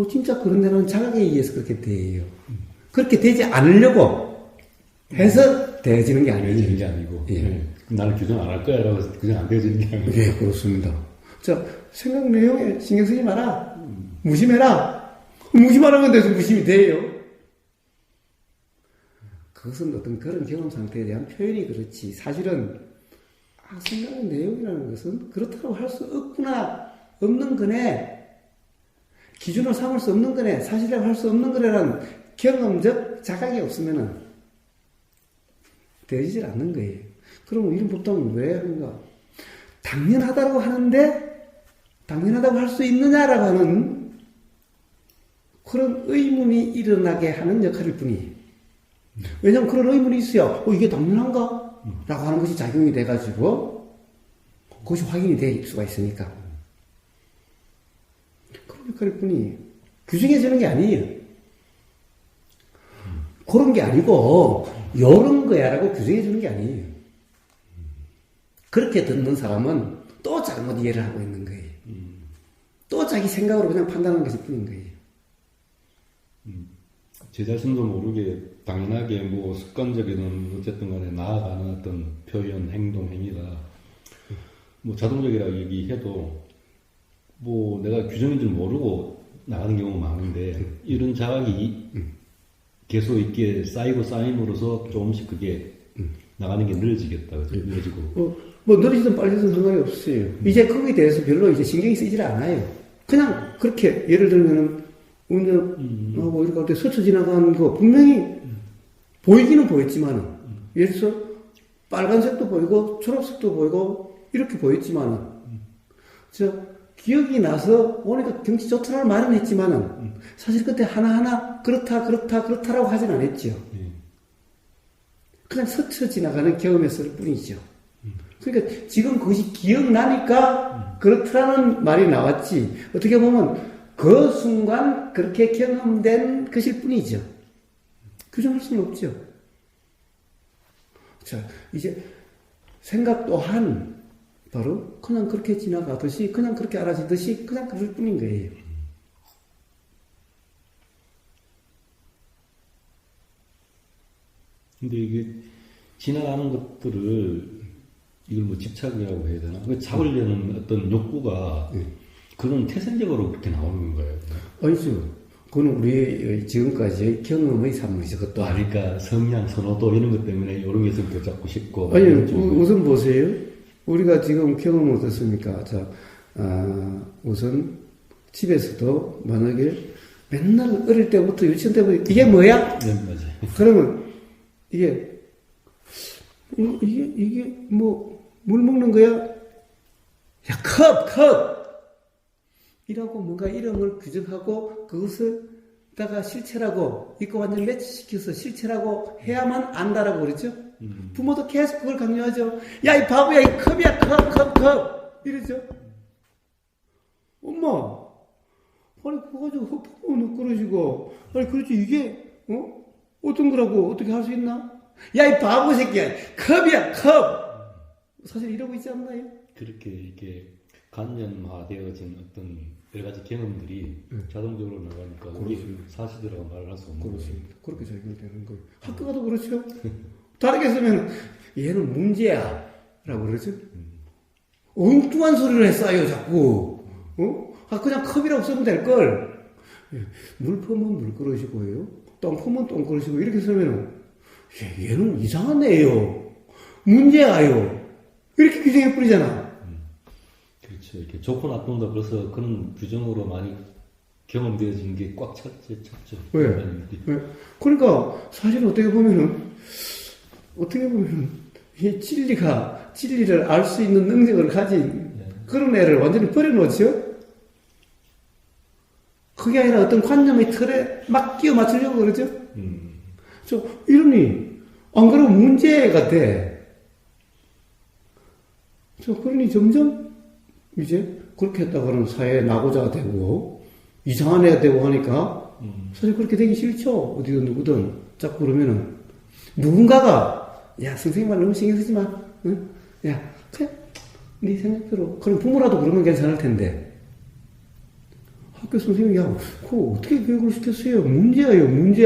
진짜 그런 데는 자각에 의해서 그렇게 돼요. 그렇게 되지 않으려고 해서 되어지는 게 아니에요. 되어지는 게 아니고 예. 나는 규정 안 할 거야 라고 그냥 안 되어지는 게 아니고 예, 그렇습니다. 자, 생각 내용에 신경 쓰지 마라. 무심해라. 무심하라는 데서 무심이 돼요. 그것은 어떤 그런 경험 상태에 대한 표현이 그렇지. 사실은 생각의 내용이라는 것은 그렇다고 할 수 없구나. 없는 거네. 기준으로 삼을 수 없는 거네. 사실이라고 할 수 없는 거래라는 경험적 자각이 없으면은 되어지질 않는 거예요. 그럼 이런 법당은 왜 하는가? 당연하다고 하는데 당연하다고 할 수 있느냐라고 하는 그런 의문이 일어나게 하는 역할일 뿐이에요. 왜냐하면 그런 의문이 있어야 이게 당연한가? 라고 하는 것이 작용이 돼가지고 그것이 확인이 될 수가 있으니까 그런 역할일 뿐이에요. 규정해주는 게 아니에요. 그런 게 아니고 요런 거야 라고 규정해주는 게 아니에요. 그렇게 듣는 사람은 또 잘못 이해를 하고 있는 거예요. 또 자기 생각으로 그냥 판단하는 것일 뿐인 거예요. 제 자신도 모르게 당연하게 뭐 습관적이든 어쨌든 간에 나아가는 어떤 표현, 행동, 행위가 뭐 자동적이라고 얘기해도 뭐 내가 규정인 줄 모르고 나가는 경우가 많은데 이런 자각이 계속 이렇게 쌓이고 쌓임으로써 조금씩 그게 나가는 게 늘어지겠다. 그죠? 늘어지고. 뭐 느리든 빨리든 상관이 없어요. 이제 거기에 대해서 별로 이제 신경이 쓰이질 않아요. 그냥 그렇게 예를 들면은 운전하고 이렇게 할 때 스쳐 지나가는 거 분명히 보이기는 보였지만은 예를 들어서 빨간색도 보이고 초록색도 보이고 이렇게 보였지만은 저 기억이 나서 오니까 경치 좋더라는 말은 했지만은 사실 그때 하나하나 그렇다라고 하진 않았죠. 그냥 스쳐 지나가는 경험이었을 뿐이죠. 그러니까 지금 그것이 기억나니까 그렇더라는 말이 나왔지 어떻게 보면 그 순간 그렇게 경험된 것일 뿐이죠. 규정할 수는 없죠. 자, 이제 생각 또한 바로 그냥 그렇게 지나가듯이 그냥 그렇게 알아지듯이 그냥 그럴 뿐인 거예요. 근데 이게 지나가는 것들을 이걸 뭐 집착이라고 해야 되나? 그 잡으려는 어떤 욕구가 그건 태생적으로 그렇게 나오는 거예요. 아니죠. 그건 우리 지금까지 경험의 산물이죠. 그것도 그러니까 성향, 선호도 이런 것 때문에 이런 게 더 잡고 싶고. 아니, 우선 보세요. 우리가 지금 경험은 어떻습니까? 자, 우선 집에서도 만약에 맨날 어릴 때부터 유치원 때부터 이게 뭐야? 네, 맞아요. 그러면 이게 뭐 물 먹는 거야? 야, 컵! 이라고 뭔가 이름을 규정하고 그것을다가 실체라고 이거 완전 매치시켜서 실체라고 해야만 안다라고 그러죠. 부모도 계속 그걸 강요하죠. 야, 이 바보야, 이 컵이야, 컵! 이러죠. 엄마, 아니, 그거 가지고 헛부모는 그러시고, 아니, 그렇지, 이게, 어떤 거라고 어떻게 할 수 있나? 야, 이 바보 새끼야, 컵이야, 컵! 사실 이러고 있지 않나요? 그렇게 이렇게 관념화되어진 어떤 여러 가지 경험들이 자동적으로 나가니까 우리 사실이라고 말을 할 수 없는 거예요. 그렇게 적용되는 거예요. 학교가도 그렇죠. 다르게 쓰면 얘는 문제야 라고 그러죠. 엉뚱한 소리를 했어요 자꾸. 그냥 컵이라고 쓰면 될걸. 물 퍼면 물그릇이고요, 똥 퍼면 똥그릇이고 이렇게 쓰면 얘는 이상한 애예요, 문제야요, 이렇게 규정해버리잖아. 그렇죠. 이렇게 좋고 나쁜가 그래서 그런 규정으로 많이 경험되어진 게 꽉 찼죠. 왜? 그러니까 사실 어떻게 보면은 이 진리를 알 수 있는 능력을 가진 그런 애를 완전히 버려놓죠. 그게 아니라 어떤 관념의 틀에 막 끼워 맞추려고 그러죠. 이러니 안 그러면 문제가 돼. 그러니 점점 이제 그렇게 했다가는 사회에 낙오자가 되고 이상한 애가 되고 하니까 사실 그렇게 되기 싫죠. 어디든 누구든 자꾸 그러면은 누군가가 야, 선생님 말 너무 신경 쓰지 마. 응? 야, 그냥 네 생각대로. 그럼 부모라도 그러면 괜찮을 텐데. 학교 선생님이 야, 그거 어떻게 교육을 시켰어요? 문제야.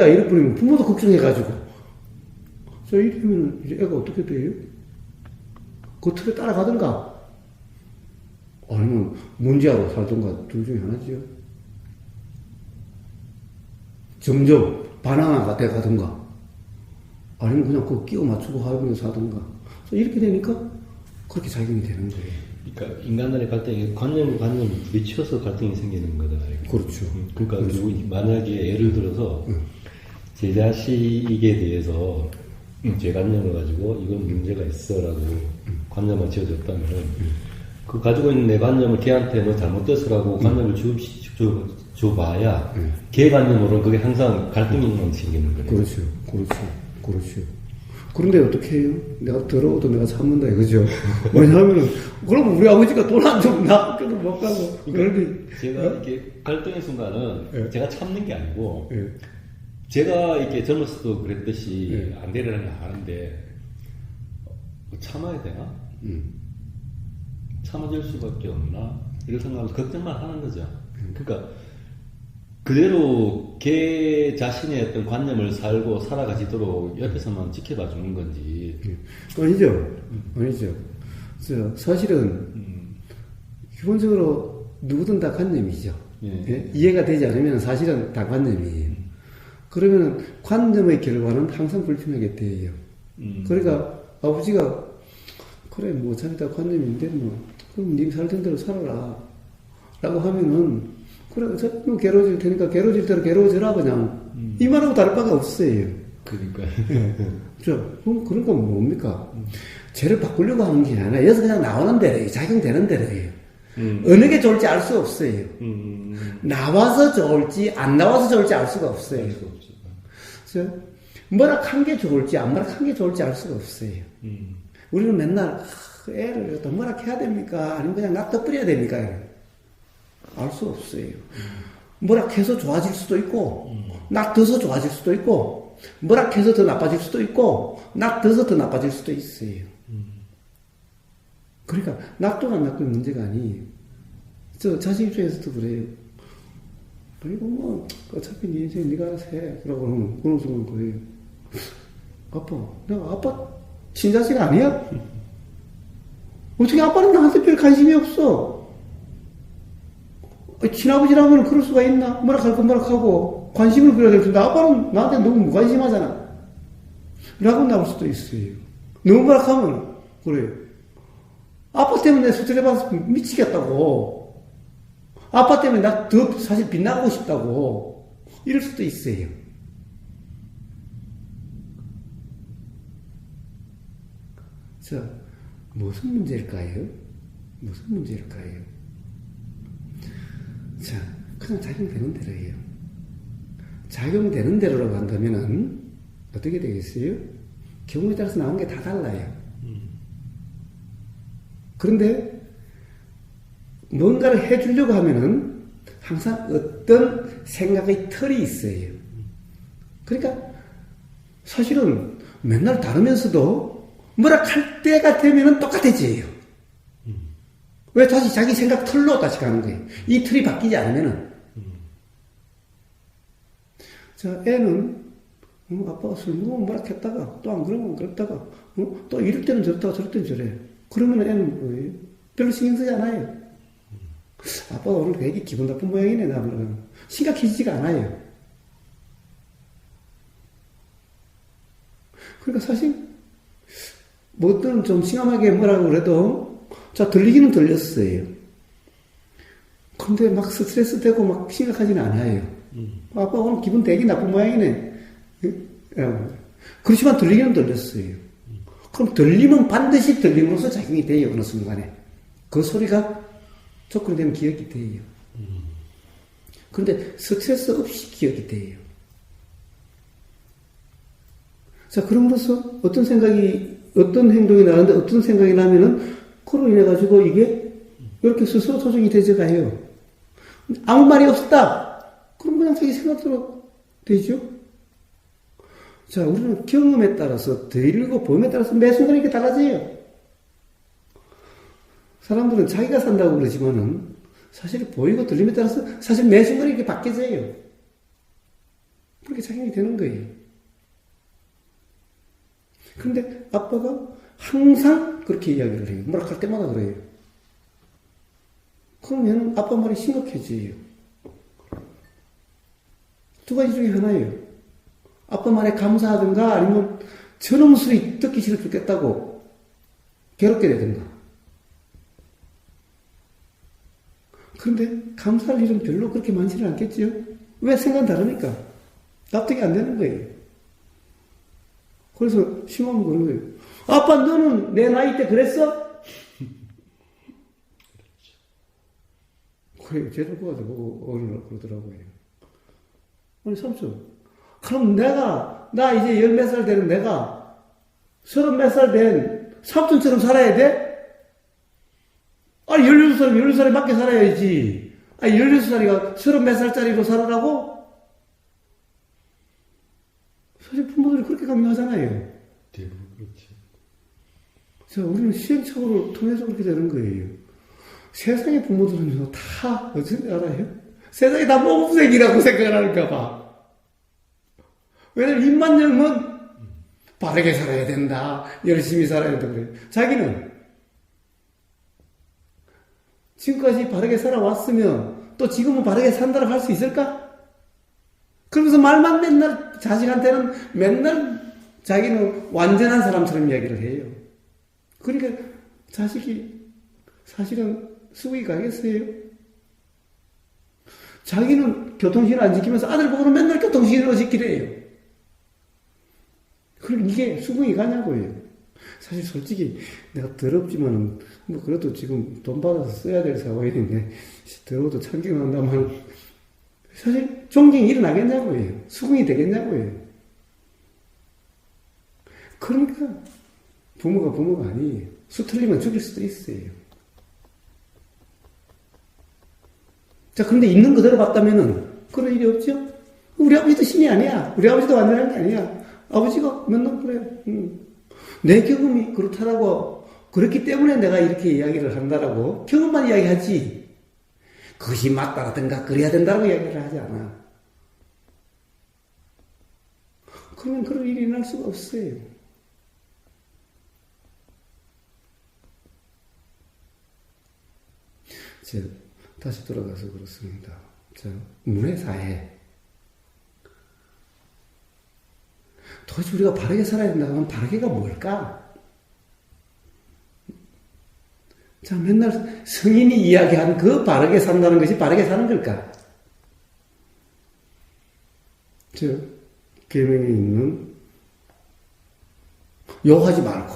이럴 뿐이면 부모도 걱정해가지고. 자, 이러면 이제 애가 어떻게 돼요? 그 틀에 따라가든가 아니면 문제하고 살든가 둘 중에 하나지요. 점점 바나나가 돼가든가 아니면 그냥 그거 끼워 맞추고 하면서 하든가 이렇게 되니까 그렇게 작용이 되는 거예요. 그러니까 인간들의 갈등이 관념이 부딪혀서 갈등이 생기는 거잖아요. 그렇죠. 그러니까 그렇죠. 만약에 예를 들어서 제 자식에 대해서 제 관념을 가지고 이건 문제가 있어라고 관념을 지어줬다면 그 가지고 있는 내 관념을 걔한테 뭐 잘못됐어라고 관념을 줘봐야 걔 관념으로는 그게 항상 갈등이 생기는 거예요. 그렇죠. 그런데 어떻게 해요? 내가 더러워도 내가 참는다 이거죠. 왜냐하면은 그럼 우리 아버지가 돈 안 주면 나 학교도 못 가고. 그러니까 제가 이렇게 갈등의 순간은 제가 참는 게 아니고 제가 이렇게 젊었을 때 그랬듯이 안 되려는 게 아는데 참아야 되나? 참아줄 수밖에 없나? 이런 생각을 걱정만 하는 거죠. 그러니까 그대로 걔 자신의 어떤 관념을 살고 살아가시도록 옆에서만 지켜봐 주는 건지. 아니죠. 사실은 기본적으로 누구든 다 관념이죠. 예? 이해가 되지 않으면 사실은 다 관념이에요. 그러면은 관념의 결과는 항상 불편하게 돼요. 그러니까 아버지가 그래 뭐 어차피 다 관념인데 뭐 그럼 님 살던 대로 살아라 라고 하면은 그래 어차피 뭐 괴로워질 테니까 괴로워질 대로 괴로워져라 그냥 이 말하고 다를 바가 없어요. 그러니까. 그러니까 뭡니까? 죄를 바꾸려고 하는 게 아니라 여기서 그냥 나오는 대로 작용되는 대로예요. 어느 게 좋을지 알 수 없어요. 나와서 좋을지 안 나와서 좋을지 알 수가 없어요. 그래서 뭐락한 게 좋을지 안 뭐락한 게 좋을지 알 수가 없어요. 우리는 맨날 애를 더 뭐락해야 됩니까? 아니면 그냥 놔둬버려야 됩니까? 알 수 없어요. 뭐락해서 좋아질 수도 있고 놔둬서 좋아질 수도 있고 뭐락해서 더 나빠질 수도 있고 놔둬서 더 나빠질 수도 있어요. 그러니까 놔두고 안 놔두고 문제가 아니에요. 저 자식 입장에서도 그래요. 그리고 뭐 어차피 네 인생 네가 알아서 해. 그러고 그런 순간 그래요. 아빠, 내가 아빠 친자식 아니야? 어떻게 아빠는 나한테 별 관심이 없어? 친아버지라면 그럴 수가 있나? 뭐라 할 건 뭐라 하고 관심을 그려야 될 텐데 아빠는 나한테 너무 무관심하잖아. 라고 나올 수도 있어요. 너무 뭐라 하면 그래요. 아빠 때문에 스트레스 받아서 미치겠다고. 아빠 때문에 나 더 사실 빗나가고 싶다고. 이럴 수도 있어요. 자, 무슨 문제일까요? 무슨 문제일까요? 자, 그냥 작용되는 대로예요. 작용되는 대로라고 한다면은 어떻게 되겠어요? 경우에 따라서 나오는 게 다 달라요. 그런데 뭔가를 해주려고 하면은 항상 어떤 생각의 틀이 있어요. 그러니까 사실은 맨날 다르면서도 뭐라 할 때가 되면은 똑같아져요. 왜 다시 자기 생각 틀로 다시 가는 거예요. 이 틀이 바뀌지 않으면은. 자, 애는 아빠가 술 먹으면 뭐라 했다가 또 안 그러면 그랬다가 또 이럴 때는 저랬다가 저럴 때는 저래. 그러면 애는 뭐예요? 별로 신경 쓰지 않아요. 아빠가 오늘 되게 기분 나쁜 모양이네, 나는. 심각해지지가 않아요. 그러니까 사실, 뭐든 좀 심하게 뭐라고 그래도, 자, 들리기는 들렸어요. 근데 막 스트레스 되고 막 심각하지는 않아요. 아빠 오늘 기분 되게 나쁜 모양이네. 그렇지만 들리기는 들렸어요. 그럼 들리면 반드시 들림으로써 작용이 돼요. 어느 순간에. 그 소리가 조건이 되면 기억이 돼요. 그런데 스트레스 없이 기억이 돼요. 자, 그럼으로써 어떤 생각이, 어떤 행동이 나는데 어떤 생각이 나면은 그로 인해가지고 이게 이렇게 스스로 조정이 되져 가요. 아무 말이 없었다. 그럼 그냥 자기 생각대로 되죠. 자, 우리는 경험에 따라서, 들리고 보임에 따라서 매 순간 이렇게 달라져요. 사람들은 자기가 산다고 그러지만은, 사실 보이고 들림에 따라서 사실 매 순간 이렇게 바뀌어져요. 그렇게 작용이 되는 거예요. 그런데 아빠가 항상 그렇게 이야기를 해요. 뭐라 할 때마다 그래요. 그러면 아빠 말이 심각해져요. 두 가지 중에 하나예요. 아빠 말에 감사하든가 아니면 저놈 소리 듣기 싫어 죽겠다고 괴롭게 되든가. 그런데 감사할 일은 별로 그렇게 많지는 않겠지요? 왜 생각은 다르니까. 납득이 안 되는 거예요. 그래서 심하면 그런 거예요. 아빠 너는 내 나이 때 그랬어? 그래요. 제대로 보고 어느 날 그러더라고요. 아니 삼촌. 그럼 나 이제 10몇 살 되는 내가 30몇 살 된 삼촌처럼 살아야 돼? 아니, 16살에 맞게 살아야지. 아니, 16살이가 30몇 살짜리로 살아라고? 사실 부모들이 그렇게 강요하잖아요. 대부분 그렇지. 자, 우리는 시행착오를 통해서 그렇게 되는 거예요. 세상의 부모들은요, 다, 어쩐지 알아요? 세상이 다 모범생이라고 생각을 하는가 봐. 왜냐면 입만 열면 바르게 살아야 된다. 열심히 살아야 된다. 그래. 자기는 지금까지 바르게 살아왔으면 또 지금은 바르게 산다고 할 수 있을까? 그러면서 말만 맨날 자식한테는 맨날 자기는 완전한 사람처럼 이야기를 해요. 그러니까 자식이 사실은 수긍이 가겠어요? 자기는 교통신호 안 지키면서 아들 보고는 맨날 교통신호 지키래요. 그럼 이게 수긍이 가냐고요. 사실 솔직히 내가 더럽지만은 뭐 그래도 지금 돈 받아서 써야 될 상황인데 더러워도 참견한다면 사실 존경이 일어나겠냐고요. 수긍이 되겠냐고요. 그러니까 부모가 아니에요. 수 틀리면 죽일 수도 있어요. 자, 그런데 있는 그대로 봤다면은 그런 일이 없죠? 우리 아버지도 신이 아니야. 우리 아버지도 완전한 게 아니야. 아버지가 맨날 그래. 내 경험이 그렇다라고, 그렇기 때문에 내가 이렇게 이야기를 한다라고 경험만 이야기하지, 그것이 맞다라든가 그래야 된다고 이야기를 하지 않아. 그러면 그런 일이 일어날 수가 없어요. 자, 다시 돌아가서 그렇습니다. 자, 문화사회. 도대체 우리가 바르게 살아야 된다고 하면 바르게가 뭘까? 자, 맨날 성인이 이야기한 그 바르게 산다는 것이 바르게 사는 걸까? 저, 계명에 있는 욕하지 말고,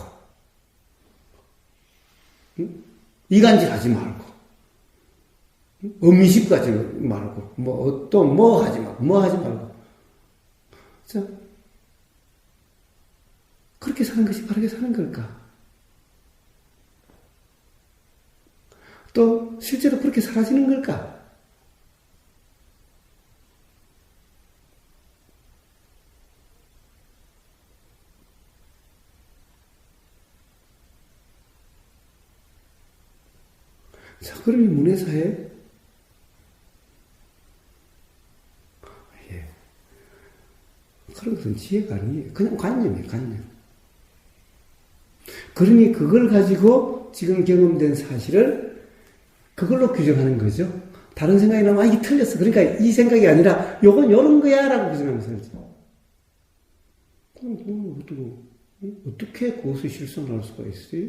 응? 이간질 하지 말고, 음식 가지 말고, 뭐 하지 말고. 자, 그렇게 사는 것이 바르게 사는 걸까? 또 실제로 그렇게 사라지는 걸까? 자, 그러니 문해사회 그런 것은 지혜가 아니에요. 그냥 관념이에요, 관념. 그러니 그걸 가지고 지금 경험된 사실을 그걸로 규정하는 거죠. 다른 생각이 나면 이게 틀렸어. 그러니까 이 생각이 아니라 요건 요런 거야 라고 규정하면서 그렇죠. 그럼 어떻게 그것을 실천할 수가 있어요?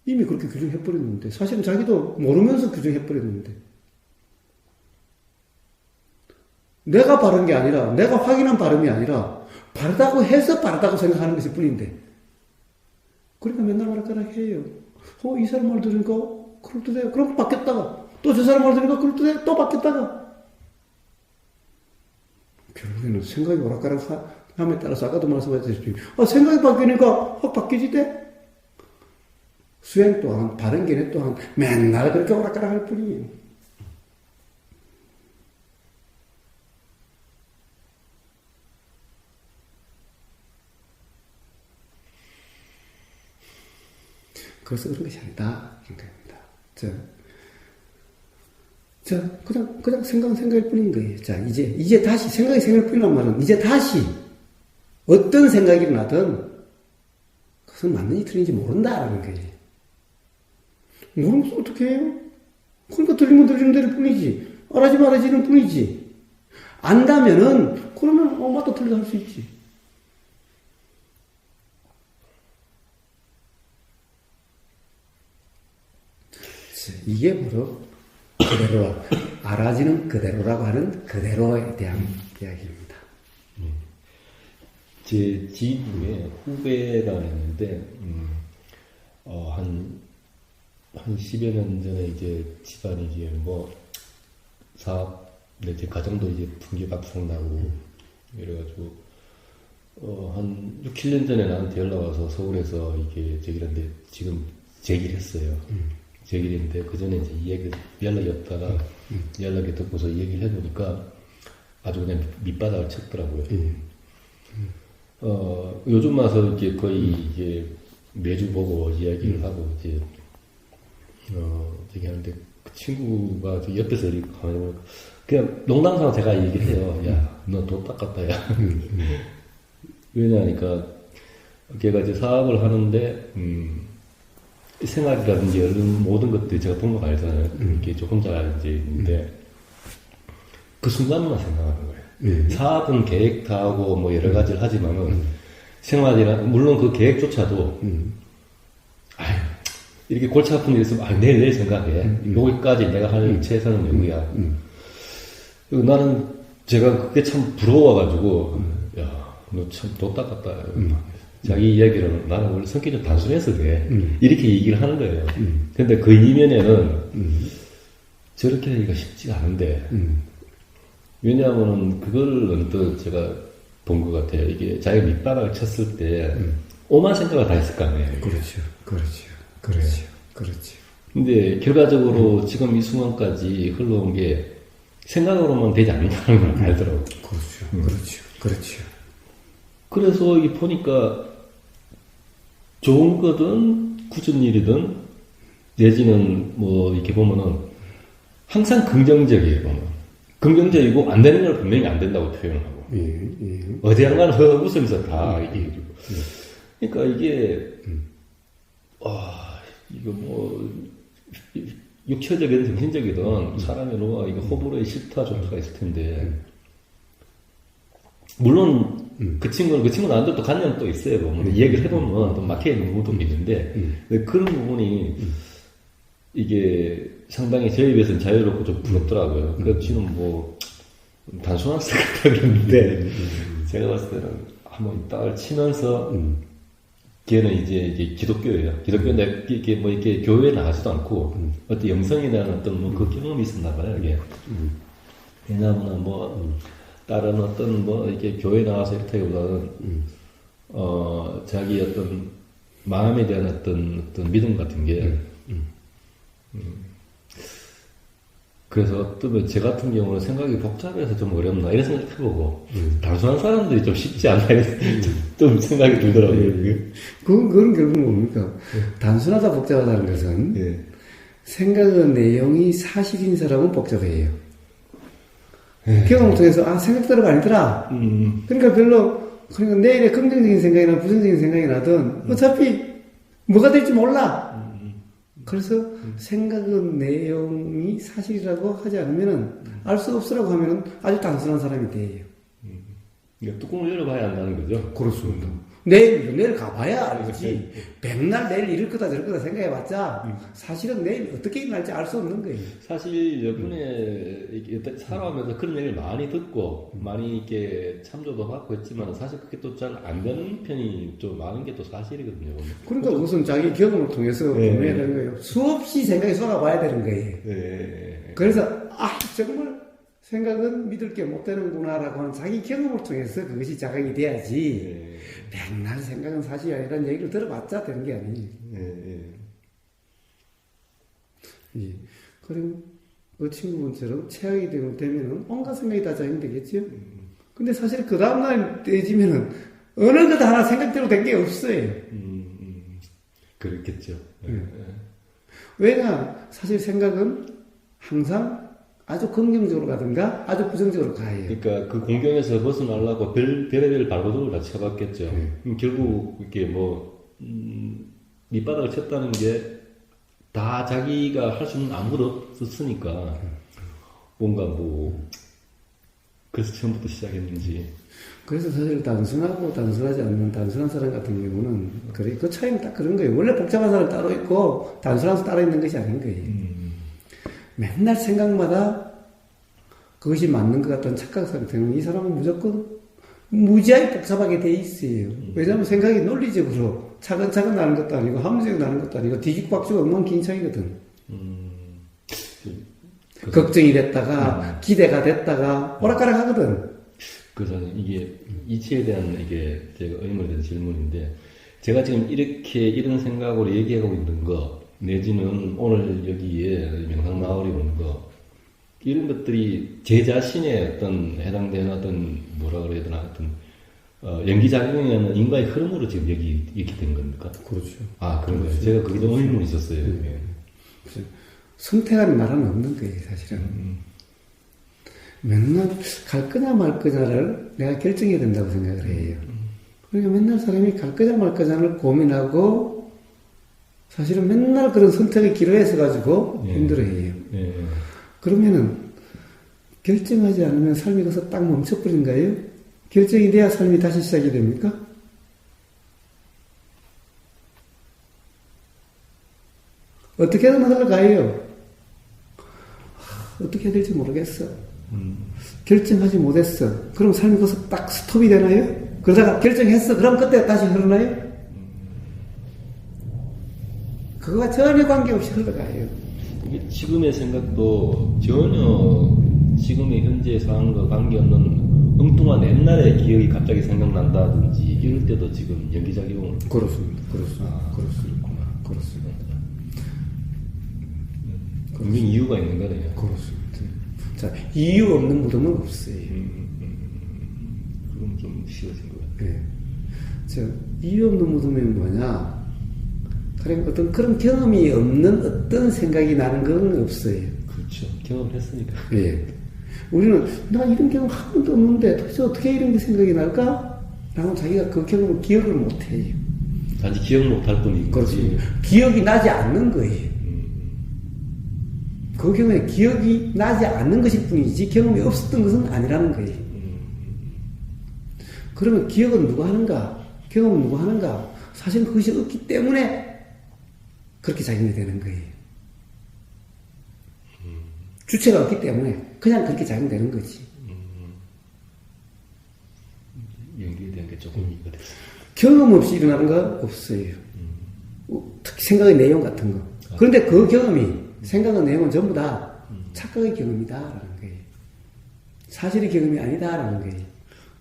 이미 그렇게 규정해버렸는데 사실은 자기도 모르면서 규정해버렸는데 내가 바른 게 아니라 내가 확인한 발음이 아니라 바르다고 해서 바르다고 생각하는 것일 뿐인데 그러니까 맨날 말까락 해요. 이 사람 말 들으니까 그럴듯해. 그럼 바뀌었다가 또 저 사람 말 들으니까 그럴듯해. 또 바뀌었다가 결국에는 생각이 오락가락함에 따라서 아까도 말씀하셨듯이 생각이 바뀌니까 확 바뀌지 돼? 수행 또한 바른 견해 또한 맨날 그렇게 오락가락할 뿐이에요. 그래서 그런 것이 아니다. 생각합니다. 그냥 생각일 뿐인 거예요. 자, 이제 다시, 생각이 생길 뿐이란 말은, 이제 다시, 어떤 생각이 나든, 그것은 맞는지 틀린지 모른다라는 거예요. 모르면서 어떻게 해요? 그러니까 들리면 들리는 대로 뿐이지. 알아지 말아지는 뿐이지. 안다면은, 그러면, 맞다 틀리다 할 수 있지. 이게 바로 그대로 알아지는 그대로라고 하는 그대로에 대한 이야기입니다. 제 지인 중에 후배가 있는데 한 10여 년 전에 이제 집안이 이제 뭐 사업 내지 가정도 이제 분기박살 나고 이래가지고 한 6, 7년 전에 나한테 연락 와서 서울에서 이게 제기했는데 지금 제기를 했어요. 제기인데 그 전에 이제 연락이 없다가 연락이 듣고서 얘기를 해보니까 아주 그냥 밑바닥을 쳤더라고요. 요즘 와서 이제 거의 이제 매주 보고 이야기를 하고 이제 저기 하는데 그 친구가 옆에서 이렇게 가만히 보니까 그냥 농담삼아 제가 얘기를 해요. 야, 너 돈 닦았다, 야. 왜냐하니까 걔가 이제 사업을 하는데 생활이라든지 이런 모든 것들이 제가 부모가 알잖아요. 이렇게 저 혼자 이제 있는데 그 순간만 생각하는 거예요. 사업은 계획 다 하고 뭐 여러 가지를 하지만은 생활이나 물론 그 계획조차도 아유 이렇게 골치 아픈 일 있으면 내일 생각해. 여기까지 내가 할 최선은 여기야. 나는 제가 그게 참 부러워가지고 야 너 참 똑딱같다. 자기 이야기를 나는 원래 성격이 좀 단순해서 그래. 이렇게 얘기를 하는 거예요. 근데 그 이면에는 저렇게 하기가 쉽지가 않은데 왜냐하면 그걸 언뜻 제가 본 것 같아요. 이게 자기가 밑바닥을 쳤을 때 오만 생각을 다 했을 거 아니에요. 그렇죠. 근데 결과적으로 지금 이 순간까지 흘러온 게 생각으로만 되지 않는다는 걸 알더라고요. 그렇죠. 그래서 이 보니까 좋은 거든 굳은 일이든 내지는 뭐 이렇게 보면은 항상 긍정적이에요. 보면 긍정적이고 안 되는 걸 분명히 안 된다고 표현을 하고 어디한가는 웃으면서 다 얘기해주고 그러니까 이게 이거 뭐 육체적이든 정신적이든 사람의 노화 이거 호불호의 싫다 좋다가 있을 텐데 물론 그 친구는 나한테 또 관념 또 있어요. 뭐 이야기를 해보면 또 막혀 있는 부분도 있는데 그런 부분이 이게 상당히 저에 비해서는 자유롭고 좀 부럽더라고요. 그래서 지금 뭐 단순한 생각이라 그랬는데 제가 봤을 때는 한번 딱을 치면서 걔는 이제 기독교예요. 기독교인데 이게 뭐 이렇게 교회에 나가지도 않고 어떤 영성에 대한 어떤 뭐 그 경험이 있었나 봐요. 이게 왜냐하면 뭐 다른 어떤 뭐 이렇게 교회 나가서 이렇다기보다는 자기 어떤 마음에 대한 어떤 믿음 같은 게 그래서 어쩌면 제 같은 경우는 생각이 복잡해서 좀 어렵나 이런 생각 해보고 단순한 사람들이 좀 쉽지 않나 이런 좀 생각이 들더라고요. 그건 결국은 뭡니까? 단순하다 복잡하다는 것은 생각의 내용이 사실인 사람은 복잡해요. 경험을 통해서 생각대로가 아니더라. 그러니까 내일의 긍정적인 생각이나 부정적인 생각이 나든 어차피 뭐가 될지 몰라. 그래서 생각의 내용이 사실이라고 하지 않으면은 알 수 없으라고 하면은 아주 단순한 사람이 돼요. 그러니까 뚜껑을 열어봐야 한다는 거죠. 그렇습니다. 내일 가봐야 알지. 백날 내일 이럴 거다 저럴 거다 생각해봤자 사실은 내일 어떻게 일어날지 알 수 없는 거예요. 사실 여분에 살아오면서 그런 얘기를 많이 듣고 많이 이렇게 참조도 받고 했지만 사실 그게 또 잘 안 되는 편이 좀 많은 게 또 사실이거든요. 그러니까 그것은 자기 경험을 통해서 보내야 되는 거예요. 수없이 생각이 쏟아봐야 되는 거예요. 그래서 정말 생각은 믿을 게 못 되는구나라고 하는 자기 경험을 통해서 그것이 자각이 돼야지 백날 생각은 사실이 아니라는 얘기를 들어봤자 되는 게 아니에요. 그리고 그 친구분처럼 최악이 되면은 온갖 생각이 다 작용되겠죠. 근데 사실 그 다음날 때지면은 어느 것 하나 생각대로 된 게 없어요. 그렇겠죠. 왜냐 사실 생각은 항상 아주 긍정적으로 가든가 아주 부정적으로 가요. 그러니까 그 공경에서 벗어나려고 별의별 발버둥을 다 쳐봤겠죠. 결국 이렇게 뭐 밑바닥을 쳤다는 게 다 자기가 할 수 있는 아무것도 없었으니까 뭔가 뭐 그래서 처음부터 시작했는지. 그래서 사실 단순하고 단순하지 않는 단순한 사람 같은 경우는 그래 그 차이는 딱 그런 거예요. 원래 복잡한 사람 따로 있고 단순한 사람 따로 있는 것이 아닌 거예요. 맨날 생각마다 그것이 맞는 것 같다는 착각 상태는 이 사람은 무조건 무지하게 복잡하게 돼 있어요. 왜냐하면 생각이 논리적으로 차근차근 나는 것도 아니고 함정이 나는 것도 아니고 뒤죽박죽 엉망진창이거든. 걱정이 됐다가 기대가 됐다가 오락가락 하거든. 그래서 이게 이치에 대한 이게 제가 의문이 된 질문인데 제가 지금 이렇게 이런 생각으로 얘기하고 있는 거 내지는 오늘 여기에 명상마을이 오는 거 이런 것들이 제 자신의 어떤 해당되는 어떤 뭐라 그래야 되나 어떤 연기작용이라는 인과의 흐름으로 지금 여기 이렇게 된 겁니까? 그렇죠. 그런 거예요. 제가 그게 좀 의문이 있었어요. 선택하는 나라는 없는 거예요, 사실은. 맨날 갈 거냐 말 거냐를 내가 결정해야 된다고 생각을 해요. 그러니까 맨날 사람이 갈 거냐 말 거냐를 고민하고 사실은 맨날 그런 선택의 기로에 서가지고 힘들어해요. 그러면은 결정하지 않으면 삶이 거기서 딱 멈춰버린 거예요? 결정이 돼야 삶이 다시 시작이 됩니까? 어떻게든 흘러가요. 어떻게 해야 될지 모르겠어. 결정하지 못했어. 그럼 삶이 거기서 딱 스톱이 되나요? 그러다가 결정했어. 그럼 그때 다시 흐르나요? 그거와 전혀 관계없이 흘러가요. 이게 지금의 생각도 전혀 지금의 현재 상황과 관계없는 엉뚱한 옛날의 기억이 갑자기 생각난다든지 이럴 때도 지금 연기작용을. 그렇습니다. 그렇습니다. 아, 그렇습니다. 그렇습니다. 분명 이유가 있는 거네요. 그렇습니다. 자, 이유 없는 무덤은 없어요. 그럼 좀 쉬워진 것 같아요. 네. 자, 이유 없는 무덤이 뭐냐? 어떤 그런 경험이 없는 어떤 생각이 나는 건 없어요. 그렇죠. 경험을 했으니까. 예. 우리는 나 이런 경험 한 번도 없는데 도대체 어떻게 이런 게 생각이 날까? 라고 자기가 그 경험을 기억을 못 해요. 단지 기억 못할 뿐이지. 그렇습니다. 기억이 나지 않는 거예요. 그 경우에 기억이 나지 않는 것일 뿐이지 경험이 없었던 것은 아니라는 거예요. 그러면 기억은 누가 하는가? 경험은 누가 하는가? 사실 그것이 없기 때문에 그렇게 작용이 되는 거예요. 주체가 없기 때문에 그냥 그렇게 작용되는 거지. 연결된 게 조금 이해가 됐어요. 경험 없이 일어나는 거 없어요. 특히 생각의 내용 같은 거. 그런데 그 경험이 생각의 내용은 전부 다 착각의 경험이다라는 거예요. 사실의 경험이 아니다라는 거예요.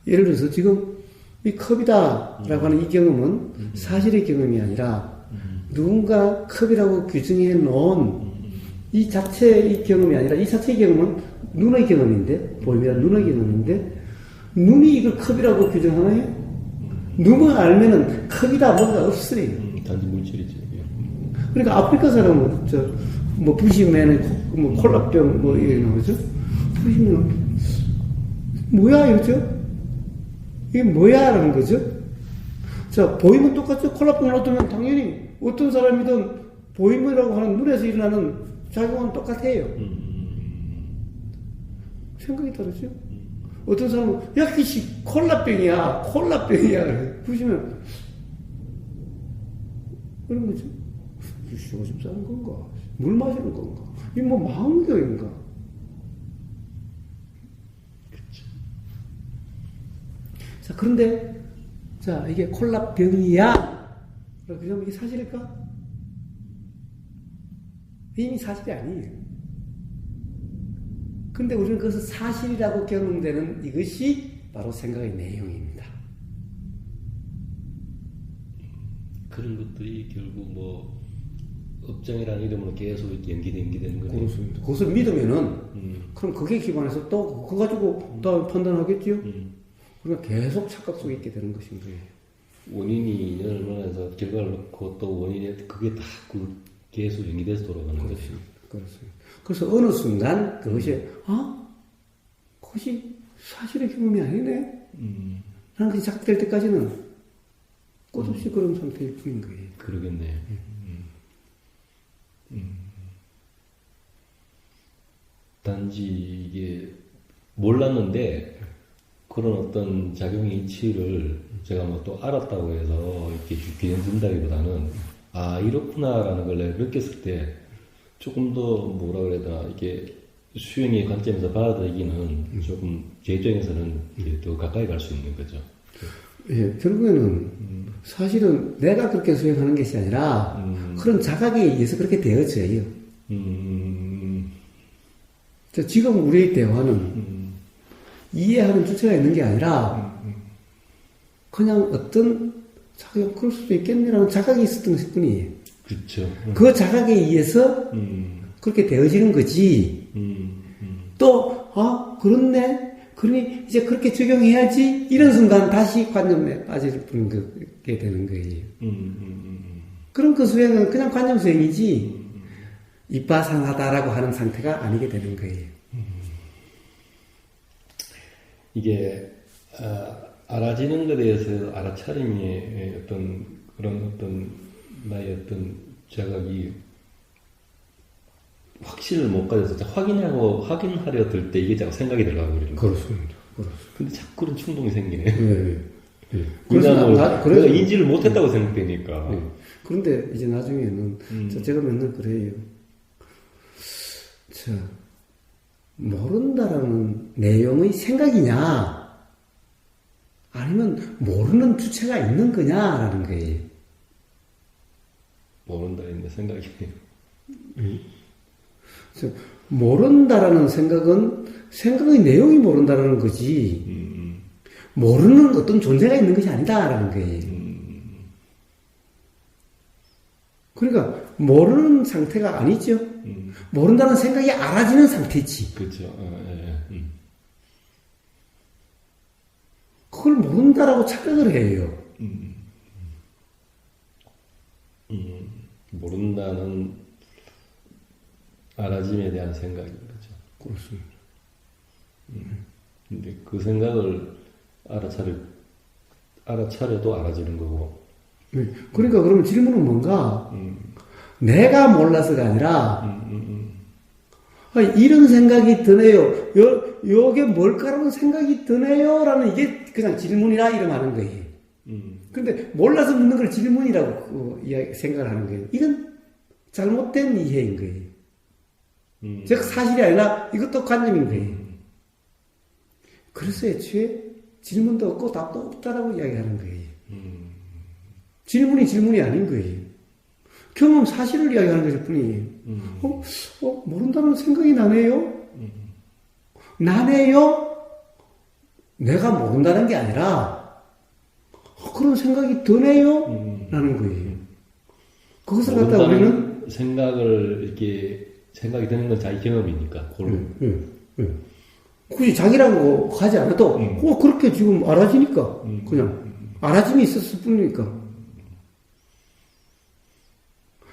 예를 들어서 지금 이 컵이다라고 하는 이 경험은 사실의 경험이 아니라 누군가 컵이라고 규정해 놓은 이 자체의 경험이 아니라 이 자체의 경험은 눈의 경험인데, 보이면 눈의 경험인데, 눈이 이걸 컵이라고 규정하나요? 눈을 알면은 컵이다 뭔가 없어요. 단지 물질이죠. 그러니까 아프리카 사람은 뭐 부시면은 뭐 콜라병 뭐 이래 나오죠. 부시면 뭐야 이러죠. 이게 뭐야라는 거죠. 자, 보이면 똑같죠. 콜라병을 놔두면 당연히 어떤 사람이든 보임이라고 하는 눈에서 일어나는 작용은 똑같아요. 생각이 다르죠. 어떤 사람은 야기씨 콜라병이야 부시면 그런 거죠. 씨 오줌 싸는 건가? 물 마시는 건가? 이 뭐 망경인가? 그렇죠. 자, 그런데 자, 이게 콜라병이야. 그러면 이게 사실일까? 이미 사실이 아니에요. 근데 우리는 그것을 사실이라고 경험되는 이것이 바로 생각의 내용입니다. 그런 것들이 결국 뭐 업장이라는 이름으로 계속 연기되는 거예요. 그렇습니다. 그것을 믿으면은 그럼 거기에 기반해서 또 그거 가지고 또 판단하겠지요. 그러니까 계속 착각 속에 있게 되는 것인 거예요. 원인이 얼마나 해서 결과를 넣고 또 원인이 그게 다 계속 연기돼서 돌아가는 거죠. 그렇습니다. 그래서 어느 순간 그것이 그것이 사실의 경험이 아니네. 라는 것이 작될 때까지는 끝없이 그런 상태일 뿐인 거예요. 그러겠네요. 단지 이게 몰랐는데 그런 어떤 작용의 이치를 제가 뭐 또 알았다고 해서 이렇게 귀해진다기보다는 이렇구나라는 걸 내가 느꼈을 때 조금 더 뭐라 그래야 되나 이게 수행의 관점에서 받아들이기는 조금 제 입장에서는 더 가까이 갈 수 있는 거죠. 예, 결국에는 사실은 내가 그렇게 수행하는 것이 아니라 그런 자각에 의해서 그렇게 되어져요. 지금 우리의 대화는 이해하는 주체가 있는 게 아니라 그냥 어떤 자기가 그럴 수도 있겠네라는 자각이 있었던 것일 뿐이에요. 그렇죠. 그 자각에 의해서 그렇게 되어지는 거지. 또 그렇네. 그러니 이제 그렇게 적용해야지. 이런 순간 다시 관념에 빠지게 되는 거예요. 그럼 그 수행은 그냥 관념 수행이지 이빠상하다라고 하는 상태가 아니게 되는 거예요. 이게 알아지는 것에 대해서 알아차림의 어떤 그런 어떤 나의 어떤 자각이 확신을 못 가져서 확인하려 들 때 이게 자꾸 생각이 들어가고 그러는 거예요. 그렇습니다. 근데 자꾸 그런 충동이 생기네. 그래서 내가 인지를 못했다고 생각되니까. 그런데 이제 나중에는 제가 맨날 그래요. 모른다라는 내용의 생각이냐, 아니면 모르는 주체가 있는 거냐라는 거예요. 모른다는 생각이네요. 모른다라는 생각은 생각의 내용이 모른다라는 거지, 모르는 어떤 존재가 있는 것이 아니다라는 거예요. 그러니까 모르는 상태가 아니죠. 모른다는 생각이 알아지는 상태지. 그렇죠. 그걸 모른다라고 착각을 해요. 모른다는 알아짐에 대한 생각인 거죠. 그렇습니다. 근데 그 생각을 알아차려도 알아지는 거고. 그러니까 그러면 질문은 뭔가? 내가 몰라서가 아니라, 이런 생각이 드네요. 요게 뭘까라는 생각이 드네요. 라는 이게 그냥 질문이라 이름하는 거예요. 근데 몰라서 묻는 걸 질문이라고 생각을 하는 거예요. 이건 잘못된 이해인 거예요. 즉 사실이 아니라 이것도 관념인 거예요. 그래서 애초에 질문도 없고 답도 없다라고 이야기하는 거예요. 질문이 질문이 아닌 거예요. 경험 사실을 이야기하는 것일 뿐이에요. 모른다는 생각이 나네요? 나네요? 내가 모른다는 게 아니라 그런 생각이 드네요? 라는 거예요. 그것을 갖다 우리는 생각이 드는 건 자기 경험이니까. 굳이 자기라고 하지 않아도 그렇게 지금 알아지니까 그냥 알아짐이 있었을 뿐이니까.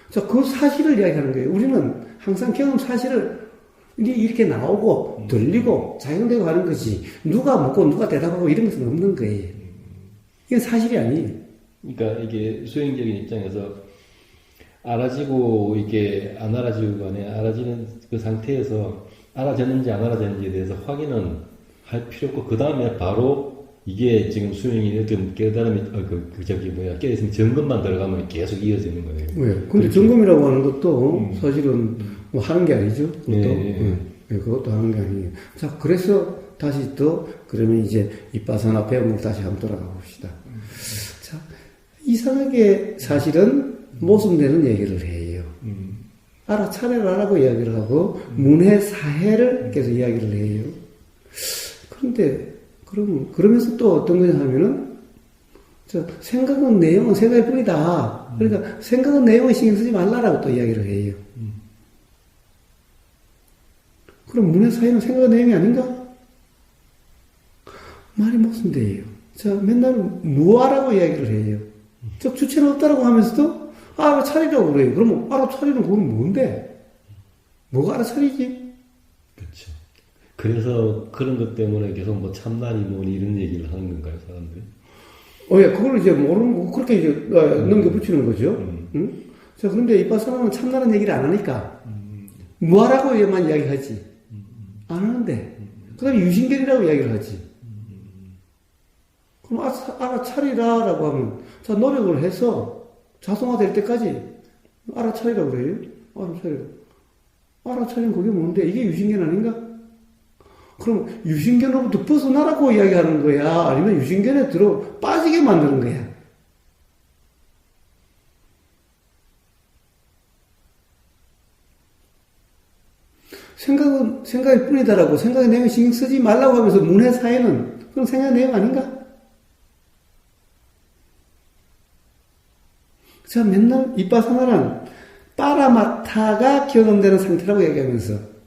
자, 그 사실을 이야기하는 거예요. 우리는 항상 경험 사실을 이렇게 나오고 들리고 작용되고 하는 것이 누가 묻고 누가 대답하고 이런 것은 없는 거예요. 이건 사실이 아니에요. 그러니까 이게 수행적인 입장에서 알아지고 이게 안 알아지고 간에 알아지는 그 상태에서 알아졌는지 안 알아졌는지에 대해서 확인은 할 필요 없고 그 다음에 바로 이게 지금 수행이 이렇게 깨달음이 깨달음이 점검만 들어가면 계속 이어지는 거예요. 네. 근데 그렇죠. 점검이라고 하는 것도 사실은 뭐 하는 게 아니죠. 그것도 네. 그것도 하는 게 아니에요. 자, 그래서 다시 또 그러면 이제 이빠사나 배운 걸 다시 한번 돌아가 봅시다. 자, 이상하게 사실은 모순되는 얘기를 해요. 알아차려라라고 이야기를 하고 문해사해를 계속 이야기를 해요. 그런데 그러면서 또 어떤 거냐 하면은 생각은 내용은 생각일 뿐이다. 그러니까 생각은 내용에 신경 쓰지 말라라고 또 이야기를 해요. 그럼 문해사해는 생각은 내용이 아닌가? 말이 모순돼요. 맨날 무아라고 이야기를 해요. 주체는 없다라고 하면서도 알아차리라고 그래요. 그러면 알아차리는 그건 뭔데? 뭐가 알아차리지? 그렇죠. 그래서 그런 것 때문에 계속 뭐 참나니 뭐니 이런 얘기를 하는 건가요, 사람들이? 예, 그걸 이제 모르는 거, 그렇게 이제 넘겨붙이는 거죠. 응? 자, 그런데 이빠사는 참나는 얘기를 안 하니까, 무하라고만 이야기하지. 안 하는데, 그 다음에 유신견이라고 이야기를 하지. 그럼 알아차리라라고 하면, 자, 노력을 해서 자성화될 때까지 알아차리라고 그래요. 알아차리는 그게 뭔데? 이게 유신견 아닌가? 그럼 유신견으로부터 벗어나라고 이야기하는 거야? 아니면 유신견에 빠지게 만드는 거야? 생각은 생각일 뿐이다라고 생각의 내용에 신경 쓰지 말라고 하면서 문해사회는 그런 생각의 내용 아닌가? 자, 맨날 이빠사나란 빠라마타가 경험되는 상태라고 얘기하면서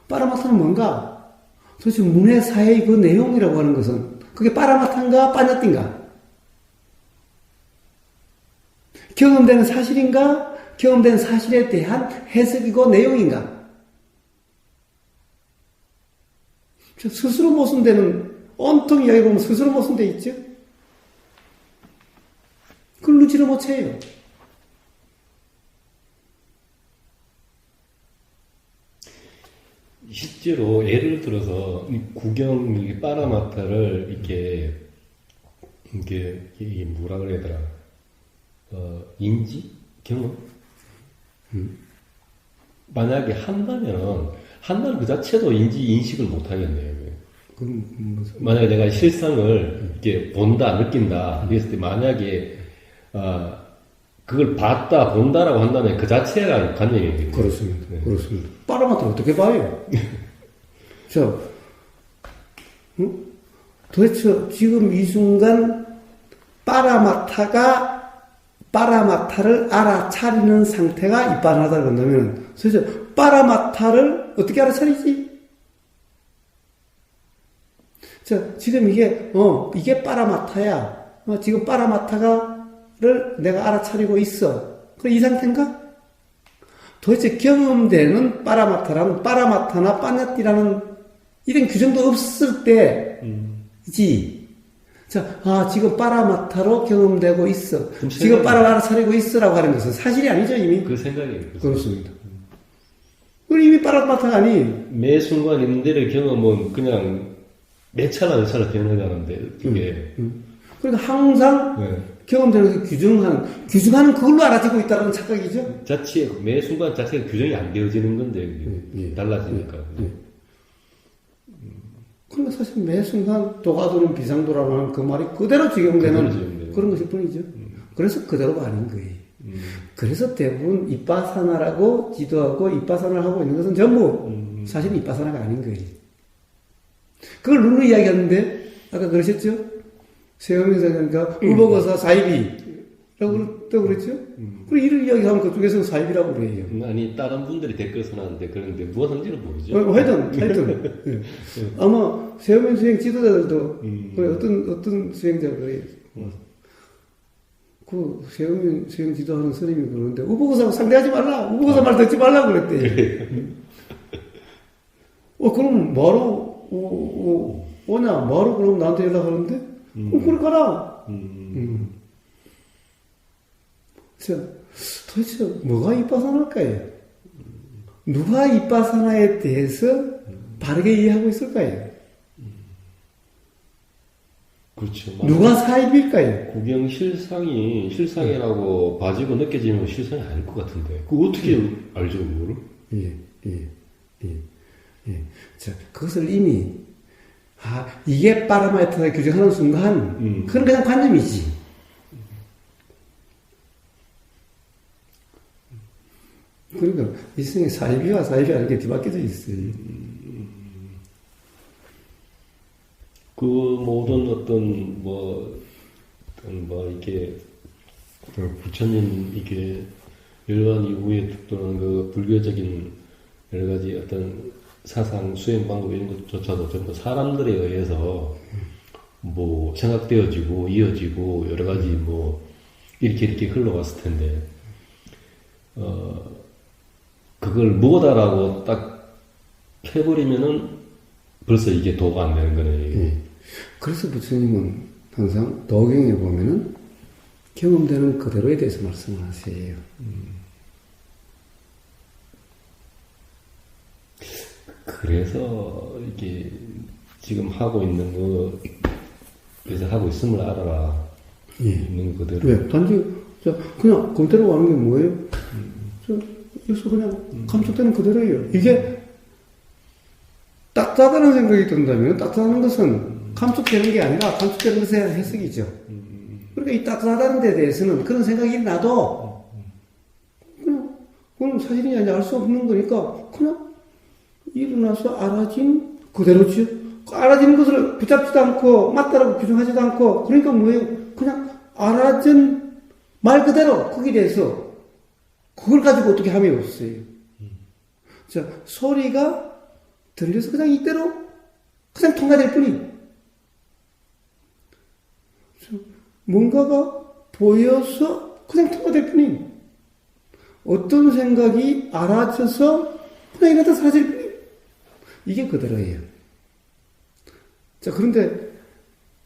빠라마타는 뭔가? 도대체 문해사회의 그 내용이라고 하는 것은 그게 빠라마타인가 빠냐띵가? 경험되는 사실인가? 경험된 사실에 대한 해석이고 내용인가? 스스로 모순되는 온통 이야기해보면 스스로 모순되어 있죠? 그걸 눈치를 못 채요. 실제로 예를 들어서 이 구경 이 빠라마타를 이게 뭐라 그래야 되나 인지 경험 만약에 한다면은 그 자체도 인식을 못 하겠네요. 만약에 내가 실상을 이렇게 본다 느낀다 그랬을 때 만약에 그걸 봤다 본다라고 한다면 그 자체가 관념이거든요. 그렇습니다. 네. 그렇습니다. 빠라마타 어떻게 봐요? 자, 도대체 지금 이 순간 빠라마타를 알아차리는 상태가 이빠나다를 본다면, 도대체 빠라마타를 어떻게 알아차리지? 자, 지금 이게 빠라마타야. 지금 빠라마타를 내가 알아차리고 있어. 그럼 이 상태인가? 도대체 경험되는 빠라마타나 빠냐띠라는 이런 규정도 없을 때이지. 자, 지금 빠라마타로 경험되고 있어. 지금 빠라를 알아차리고 있어라고 하는 것은 사실이 아니죠, 이미? 그 생각이 그렇습니다. 그럼 이미 빠라마타가 아니. 매 순간 있는 데를 경험은 그냥 몇 차례 변해가는데, 그게. 그러니까 항상 네. 경험되는 규정하는 그걸로 알아지고 있다는 착각이죠? 매 순간 자체가 규정이 안 되어지는 건데, 달라지니까. 그러니까 사실 매 순간 도가도는 비상도라는 그 말이 그대로 적용되는 그런 것일 뿐이죠. 그래서 그대로가 아닌 거예요. 그래서 대부분 이빠사나라고 지도하고 이빠사나를 하고 있는 것은 전부 사실 이빠사나가 아닌 거예요. 그걸 룰루 이야기하는데 아까 그러셨죠? 세우면서 그러니까 우버거사 사이비라고 그랬죠? 그리고 이를 이야기하면 그쪽에서는 사이비라고 그래요. 아니 다른 분들이 댓글 써놨는데 그런데 무엇인지는 모르죠. 하여튼 예. 아마 세우면 수행 지도자들도 어떤 수행자가 그래요. 그 세우면 수행 지도하는 스님이 그러는데 우버거사하고 상대하지 말라. 우버거사 말 듣지 말라 그랬대요. 그럼 뭐로 오냐? 뭐로 그럼 나한테 연락하는데? 그럼 그래 가라. 도대체 뭐가 이빠사나일까요? 누가 이빠사나에 대해서 바르게 이해하고 있을까요? 그렇죠. 누가 사입일까요? 구경 실상이라고 봐지고 느껴지면 실상이 아닐 것 같은데. 그거 어떻게 알죠, 그거를? 예. 자, 그것을 이미, 이게 빠라마이트가 규정하는 순간, 그건 그냥 관념이지. 그러니까, 이 세상에 사이비와 사이비 아닌 게 뒤바뀌어져 있어요. 그 모든 이렇게, 부처님, 이게, 열반 이후에 또는 그 불교적인 여러 가지 어떤 사상, 수행 방법 이런 것조차도 전부 사람들에 의해서 생각되어지고, 이어지고, 여러 가지 이렇게 흘러갔을 텐데, 그걸 무엇다라고 딱 해버리면은 벌써 이게 도가 안 되는 거네. 그래서 부처님은 항상 도경에 보면은 경험되는 그대로에 대해서 말씀을 하세요. 그래서 이게 지금 하고 있는 그래서 하고 있음을 알아라. 있는 그대로. 왜? 단지 그냥 그대로 하는 게 뭐예요? 여기서 그냥 감촉되는 그대로예요. 이게 따뜻하다는 생각이 든다면 따뜻하다는 것은 감촉되는 게 아니라 감촉되는 것의 해석이죠. 그러니까 이 따뜻하다는 데 대해서는 그런 생각이 나도 그건 사실이 아니라 알 수 없는 거니까 그냥 일어나서 알아진 그대로죠. 알아지는 것을 붙잡지도 않고 맞다라고 규정하지도 않고 그러니까 뭐예요? 그냥 알아진 말 그대로 거기에 대해서 그걸 가지고 어떻게 함이 없어요. 자, 소리가 들려서 그냥 이대로 그냥 통과될 뿐이 뭔가가 보여서 그냥 통과될 뿐이 어떤 생각이 알아져서 그냥 이러다 사라질 뿐이 이게 그대로예요. 자, 그런데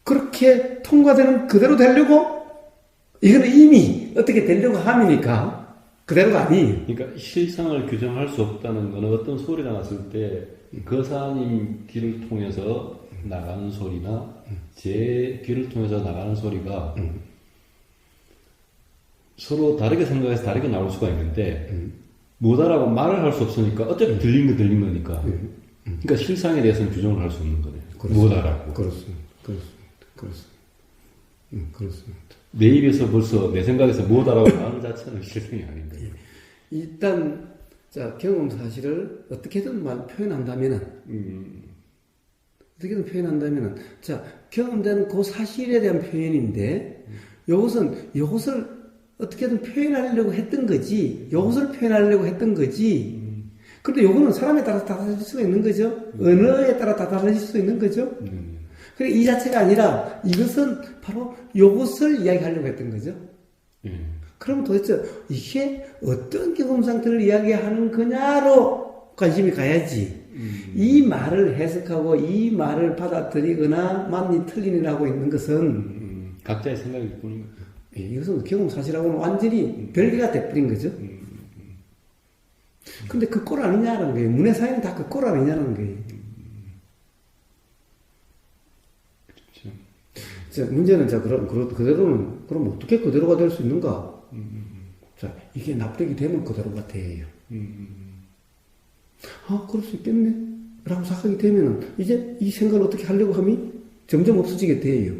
그렇게 통과되는 그대로 되려고 이건 이미 어떻게 되려고 함이니까 그대로가 아니에요. 그러니까 실상을 규정할 수 없다는 거는 어떤 소리가 났을 때 거사님 귀를 통해서 나가는 소리나 제 귀를 통해서 나가는 소리가 서로 다르게 생각해서 다르게 나올 수가 있는데 뭐다라고 말을 할 수 없으니까 어차피 들린 거 들린 거니까 그러니까 실상에 대해서는 규정을 할 수 없는 거네요. 뭐다라고. 그렇습니다. 그렇습니다. 내 입에서 벌써 내 생각에서 뭐다라고 말하는 자체는 실상이 아닌 거예요. 일단 자 경험 사실을 어떻게든 표현한다면은 자 경험되는 그 사실에 대한 표현인데 요것을 어떻게든 표현하려고 했던 거지 요것을 표현하려고 했던 거지. 근데 요거는 사람에 따라 다 달라질 수가 있는 거죠. 언어에 따라 다 달라질 수 있는 거죠. 그러니까 이 자체가 아니라 이것은 바로 요것을 이야기하려고 했던 거죠. 그러면 도대체 이게 어떤 경험 상태를 이야기하는 거냐로 관심이 가야지. 이 말을 해석하고 이 말을 받아들이거나 맞니 틀리니라고 있는 것은 각자의 생각일 뿐인 거죠. 이것은 경험 사실하고는 완전히 별개가 돼버린 거죠. 근데 그 꼴 아니냐는 거예요. 문의 사회는 다 그 꼴 아니냐는 거예요. 그렇죠. 자, 문제는 자, 그대로는, 그럼 어떻게 그대로가 될 수 있는가? 자, 이게 납득이 되면 그대로가 돼요. 그럴 수 있겠네. 라고 생각이 되면은, 이제 이 생각을 어떻게 하려고 함이 점점 없어지게 돼요.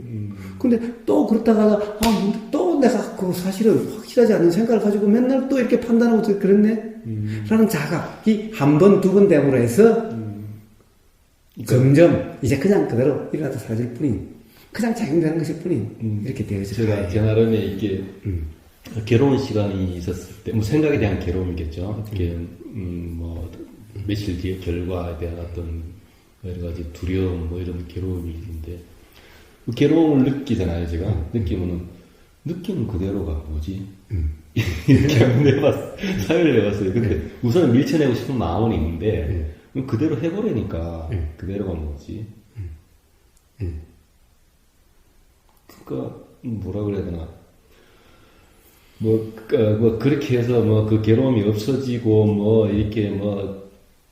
근데 또 그렇다가, 또 내가 그 사실은 확실하지 않은 생각을 가지고 맨날 또 이렇게 판단하고 그랬네? 라는 자각이 한 번, 두 번 됨으로 해서, 점점 이제 그냥 그대로 일어나서 사라질 뿐인, 그냥 작용되는 것일 뿐인, 이렇게 되어져. 제가 제 나름에 이게, 괴로운 시간이 있었을 때, 뭐 생각에 대한 괴로움이겠죠. 어떻게, 뭐, 며칠 뒤에 결과에 대한 어떤 여러 가지 두려움, 뭐 이런 괴로움이 있는데, 그 괴로움을 느끼잖아요, 제가. 느끼는 그대로가 뭐지? 이렇게 한번 사회를 해봤어요. 근데 우선 밀쳐내고 싶은 마음은 있는데, 그대로 해보려니까, 그대로가 뭐지? 그니까, 뭐라 그래야 되나. 그렇게 해서 그 괴로움이 없어지고, 이렇게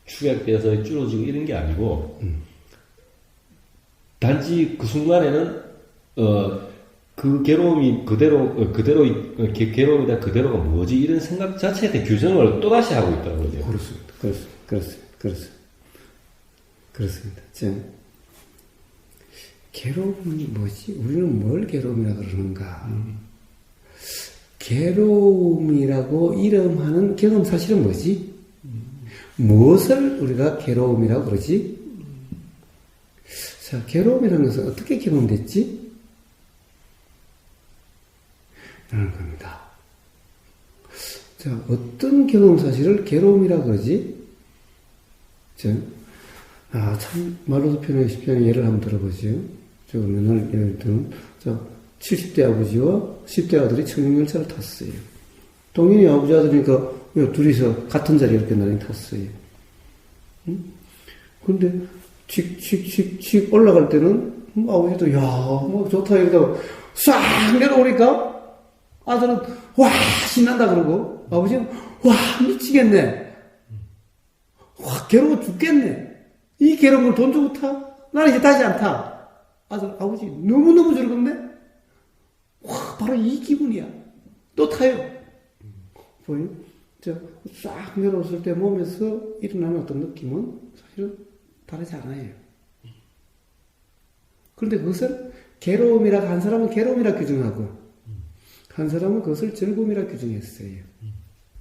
축약돼서 줄어지고 이런 게 아니고, 단지 그 순간에는, 그 괴로움이 괴로움이다 그대로가 뭐지? 이런 생각 자체에 대해 규정을 또다시 하고 있다고 그러죠. 그렇습니다. 괴로움이 뭐지? 우리는 뭘 괴로움이라 그러는가? 괴로움이라고 이름하는 경험 사실은 뭐지? 무엇을 우리가 괴로움이라고 그러지? 자, 괴로움이라는 것은 어떻게 경험됐지? 라는 겁니다. 자, 어떤 경험 사실을 괴로움이라고 그러지? 참, 말로도 표현하기 쉽지 않은 예를 한번 들어보죠. 맨날 예를 들면, 70대 아버지와 10대 아들이 청룡열차를 탔어요. 동현이 아버지 아들이니까, 둘이서 같은 자리에 이렇게 나란히 탔어요. 근데, 칙 올라갈 때는, 아버지도, 좋다, 이러다가, 싹 내려오니까, 아들은, 와, 신난다, 그러고, 아버지는, 와, 미치겠네. 와, 괴로워 죽겠네. 이 괴로운 걸 돈 주고 타? 나는 이제 다시 안 타. 아버지, 너무너무 즐겁네? 와, 바로 이 기분이야. 또 타요. 보여요? 싹 내려왔을 때 몸에서 일어나는 어떤 느낌은 사실은 다르지 않아요. 그런데 그것을 괴로움이라, 한 사람은 괴로움이라 규정하고, 한 사람은 그것을 즐거움이라 규정했어요.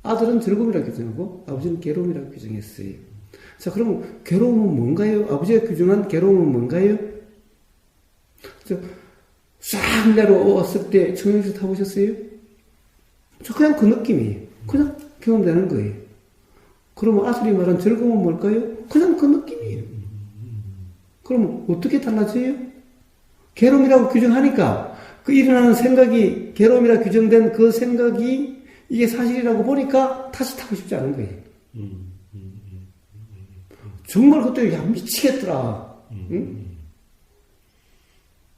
아들은 즐거움이라 규정하고, 아버지는 괴로움이라 규정했어요. 자, 그러면 괴로움은 뭔가요? 아버지가 규정한 괴로움은 뭔가요? 싹 내려왔을 때 청룡철 타보셨어요? 그냥 그 느낌이에요. 그냥 경험되는 거예요. 그러면 아들이 말한 즐거움은 뭘까요? 그냥 그 느낌이에요. 그러면 어떻게 달라져요? 괴로움이라고 규정하니까 그 일어나는 생각이 괴로움이라 규정된 그 생각이 이게 사실이라고 보니까 다시 타고 싶지 않은 거예요. 정말 그때 미치겠더라. 응?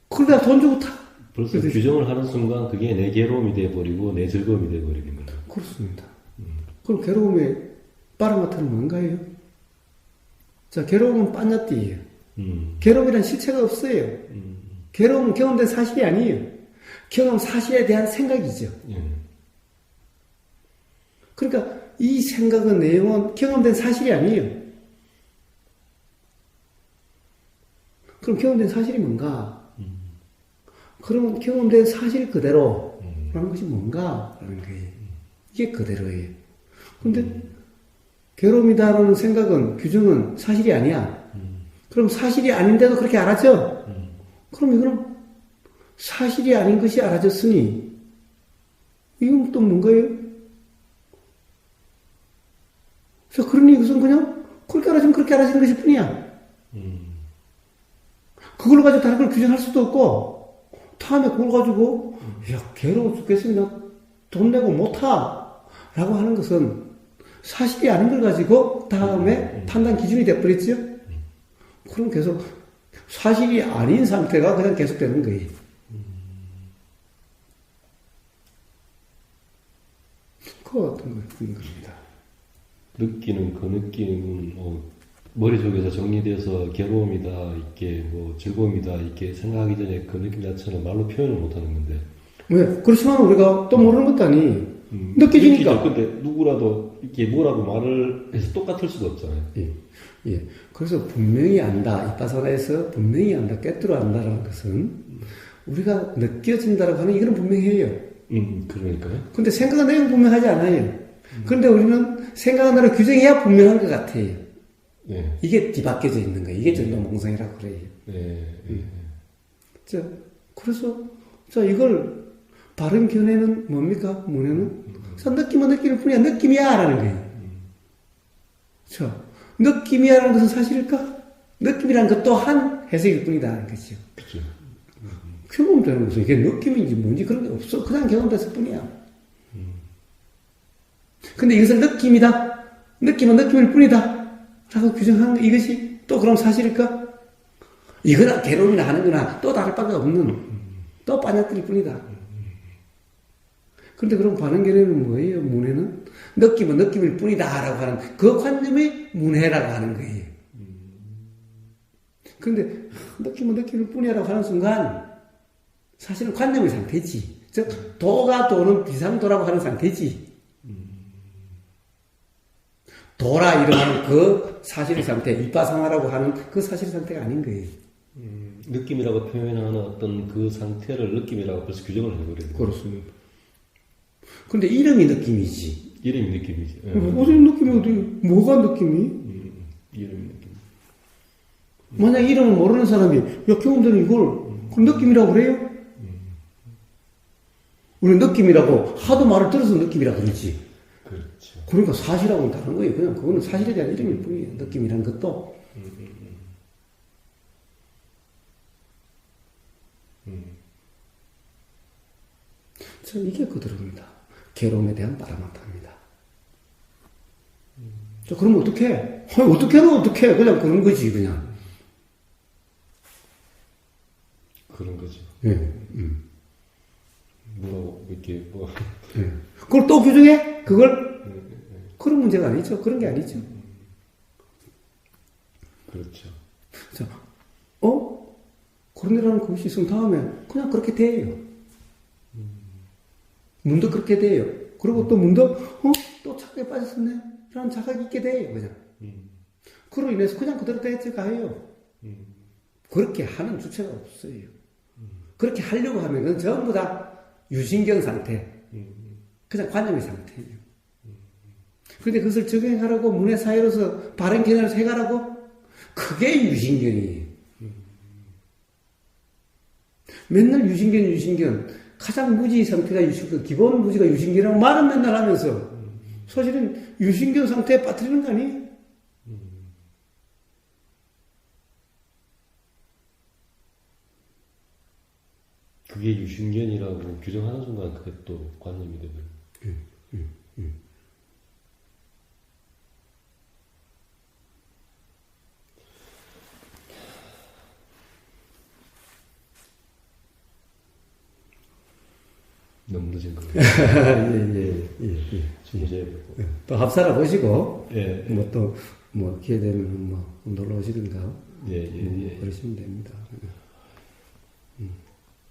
그러다 돈 주고 타. 벌써 규정을 하는 순간 그게 내 괴로움이 돼버리고 내 즐거움이 돼버리는 거죠. 그렇습니다. 그럼 괴로움의 빠른 마트는 뭔가요? 자, 괴로움은 빤자띠예요. 괴로움이란 실체가 없어요. 괴로움은 경험된 사실이 아니에요. 경험 사실에 대한 생각이죠. 그러니까 이 생각의 내용은 경험된 사실이 아니에요. 그럼 경험된 사실이 뭔가? 그러면 경험된 사실 그대로라는 것이 뭔가? 라는 거예요. 이게 그대로예요. 근데 괴로움이다라는 생각은, 규정은 사실이 아니야. 그럼 사실이 아닌데도 그렇게 알아져? 그럼 이거는 사실이 아닌 것이 알아졌으니 이건 또 뭔가요? 그래서 그러니 이것은 그냥 그렇게 알아지면 그렇게 알아지는 것일 뿐이야. 그걸 가지고 다른 걸 규정할 수도 없고, 다음에 그걸 가지고 야 괴로워 죽겠으면 돈 내고 못하 라고 하는 것은 사실이 아닌 걸 가지고 다음에 판단 기준이 돼버렸죠. 그럼 계속 사실이 아닌 상태가 그냥 계속되는 거예요. 그 어떤 겁니다. 느끼는 그 느낌은 머릿속에서 정리돼서 괴로움이다, 이게 즐거움이다, 이렇게 생각하기 전에 그 느낌 자체는 말로 표현을 못 하는 건데. 왜? 그렇지만 우리가 또 모르는 것도 아니. 느껴지니까. 근데 누구라도 이게 뭐라고 말을 해서 똑같을 수가 없잖아요. 예. 그래서 분명히 안다. 이빠사나에서 분명히 안다, 꿰뚫어 안다라는 것은 우리가 느껴진다라고 하는 이거는 분명히 해요. 그러니까요. 근데 생각한 내용 분명하지 않아요. 그런데 우리는 생각한 대로 규정해야 분명한 것 같아요. 네. 이게 뒤바뀌어져 있는 거예요. 이게 전동몽상이라고 그래요. 네. 자, 그래서, 자, 이걸 바른 견해는 뭡니까? 문해는? 자, 느낌은 느낄 뿐이야. 느낌이야. 라는 거예요. 자, 느낌이야라는 것은 사실일까? 느낌이라는 것 또한 해석일 뿐이다. 라는 것이죠. 그죠. 경험되는 것은 이게 느낌인지 뭔지 그런 게 없어. 그냥 경험됐을 뿐이야. 근데 이것을 느낌이다. 느낌은 느낌일 뿐이다. 라고 규정하는 이것이 또 그럼 사실일까? 이거나 괴로움이나 하는 거나 또 다를 바가 없는 또 빠냐뜨릴 뿐이다. 그런데 그럼 바른 견해는 뭐예요? 문해는? 느낌은 느낌일 뿐이다 라고 하는 그 관념이 문해라고 하는 거예요. 그런데 느낌은 느낌일 뿐이라고 하는 순간 사실은 관념의 상태지. 즉 도가 도는 비상도라고 하는 상태지. 도라 이름하는 그 사실의 상태, 이빠상화라고 하는 그 사실의 상태가 아닌 거예요. 느낌이라고 표현하는 어떤 그 상태를 느낌이라고 벌써 규정을 해버려요. 그렇습니다. 근데 이름이 느낌이지. 이름이 느낌이지. 무슨 느낌이 어디, 뭐가 느낌이? 이름이 느낌. 만약 이름을 모르는 사람이, 야, 경험되는 이걸, 그 느낌이라고 그래요? 우리는 느낌이라고, 하도 말을 들어서 느낌이라고 그러지. 그렇죠. 그러니까 사실하고는 다른 거예요. 그냥 그거는 사실에 대한 이름일 뿐이에요. 느낌이라는 것도. 자, 이게 그대로입니다. 괴로움에 대한 바라마타입니다. 자, 그러면 어떡해? 어떡해? 그냥 그런 거지, 그냥. 그런 거죠. 예. 이렇게 예. 그걸 또 규정해? 그걸? 그런 문제가 아니죠. 그런 게 아니죠. 그렇죠. 자, 그런데라는 그것이 있으면 다음에 그냥 그렇게 돼요. 문도 그렇게 돼요. 그리고 또 문도, 또 착각에 빠졌었네. 라는 자각이 있게 돼요, 그냥. 그로 인해서 그냥 그대로 가요. 그렇게 하는 주체가 없어요. 그렇게 하려고 하면 그건 전부 다 유신경 상태. 그냥 관념의 상태예요. 그런데 그것을 적용하라고 문해사회로서 바른 견해를 해가라고? 그게 유신경이에요. 맨날 유신경. 가장 무지 상태가 유신경, 기본 무지가 유신경이라고 말은 맨날 하면서 사실은 유신경 상태에 빠뜨리는 거 아니에요? 그게 유신견이라고 규정하는 순간 그게 또 관념이 되고요. 너무 늦은 거예요. 예. 주제해보고. 또 합사라 보시고, 예. 뭐 또, 뭐 기회 되면 뭐 놀러 오시든가 예, 예, 예. 그러시면 됩니다.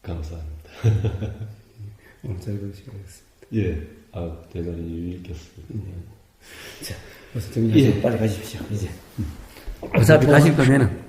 감사합니다. 오늘 즐거운 시간이었습니다. 예, 대단히 유익했습니다. 자, 어서 정리하시고 빨리 가십시오. 이제 어차피 가실 거면은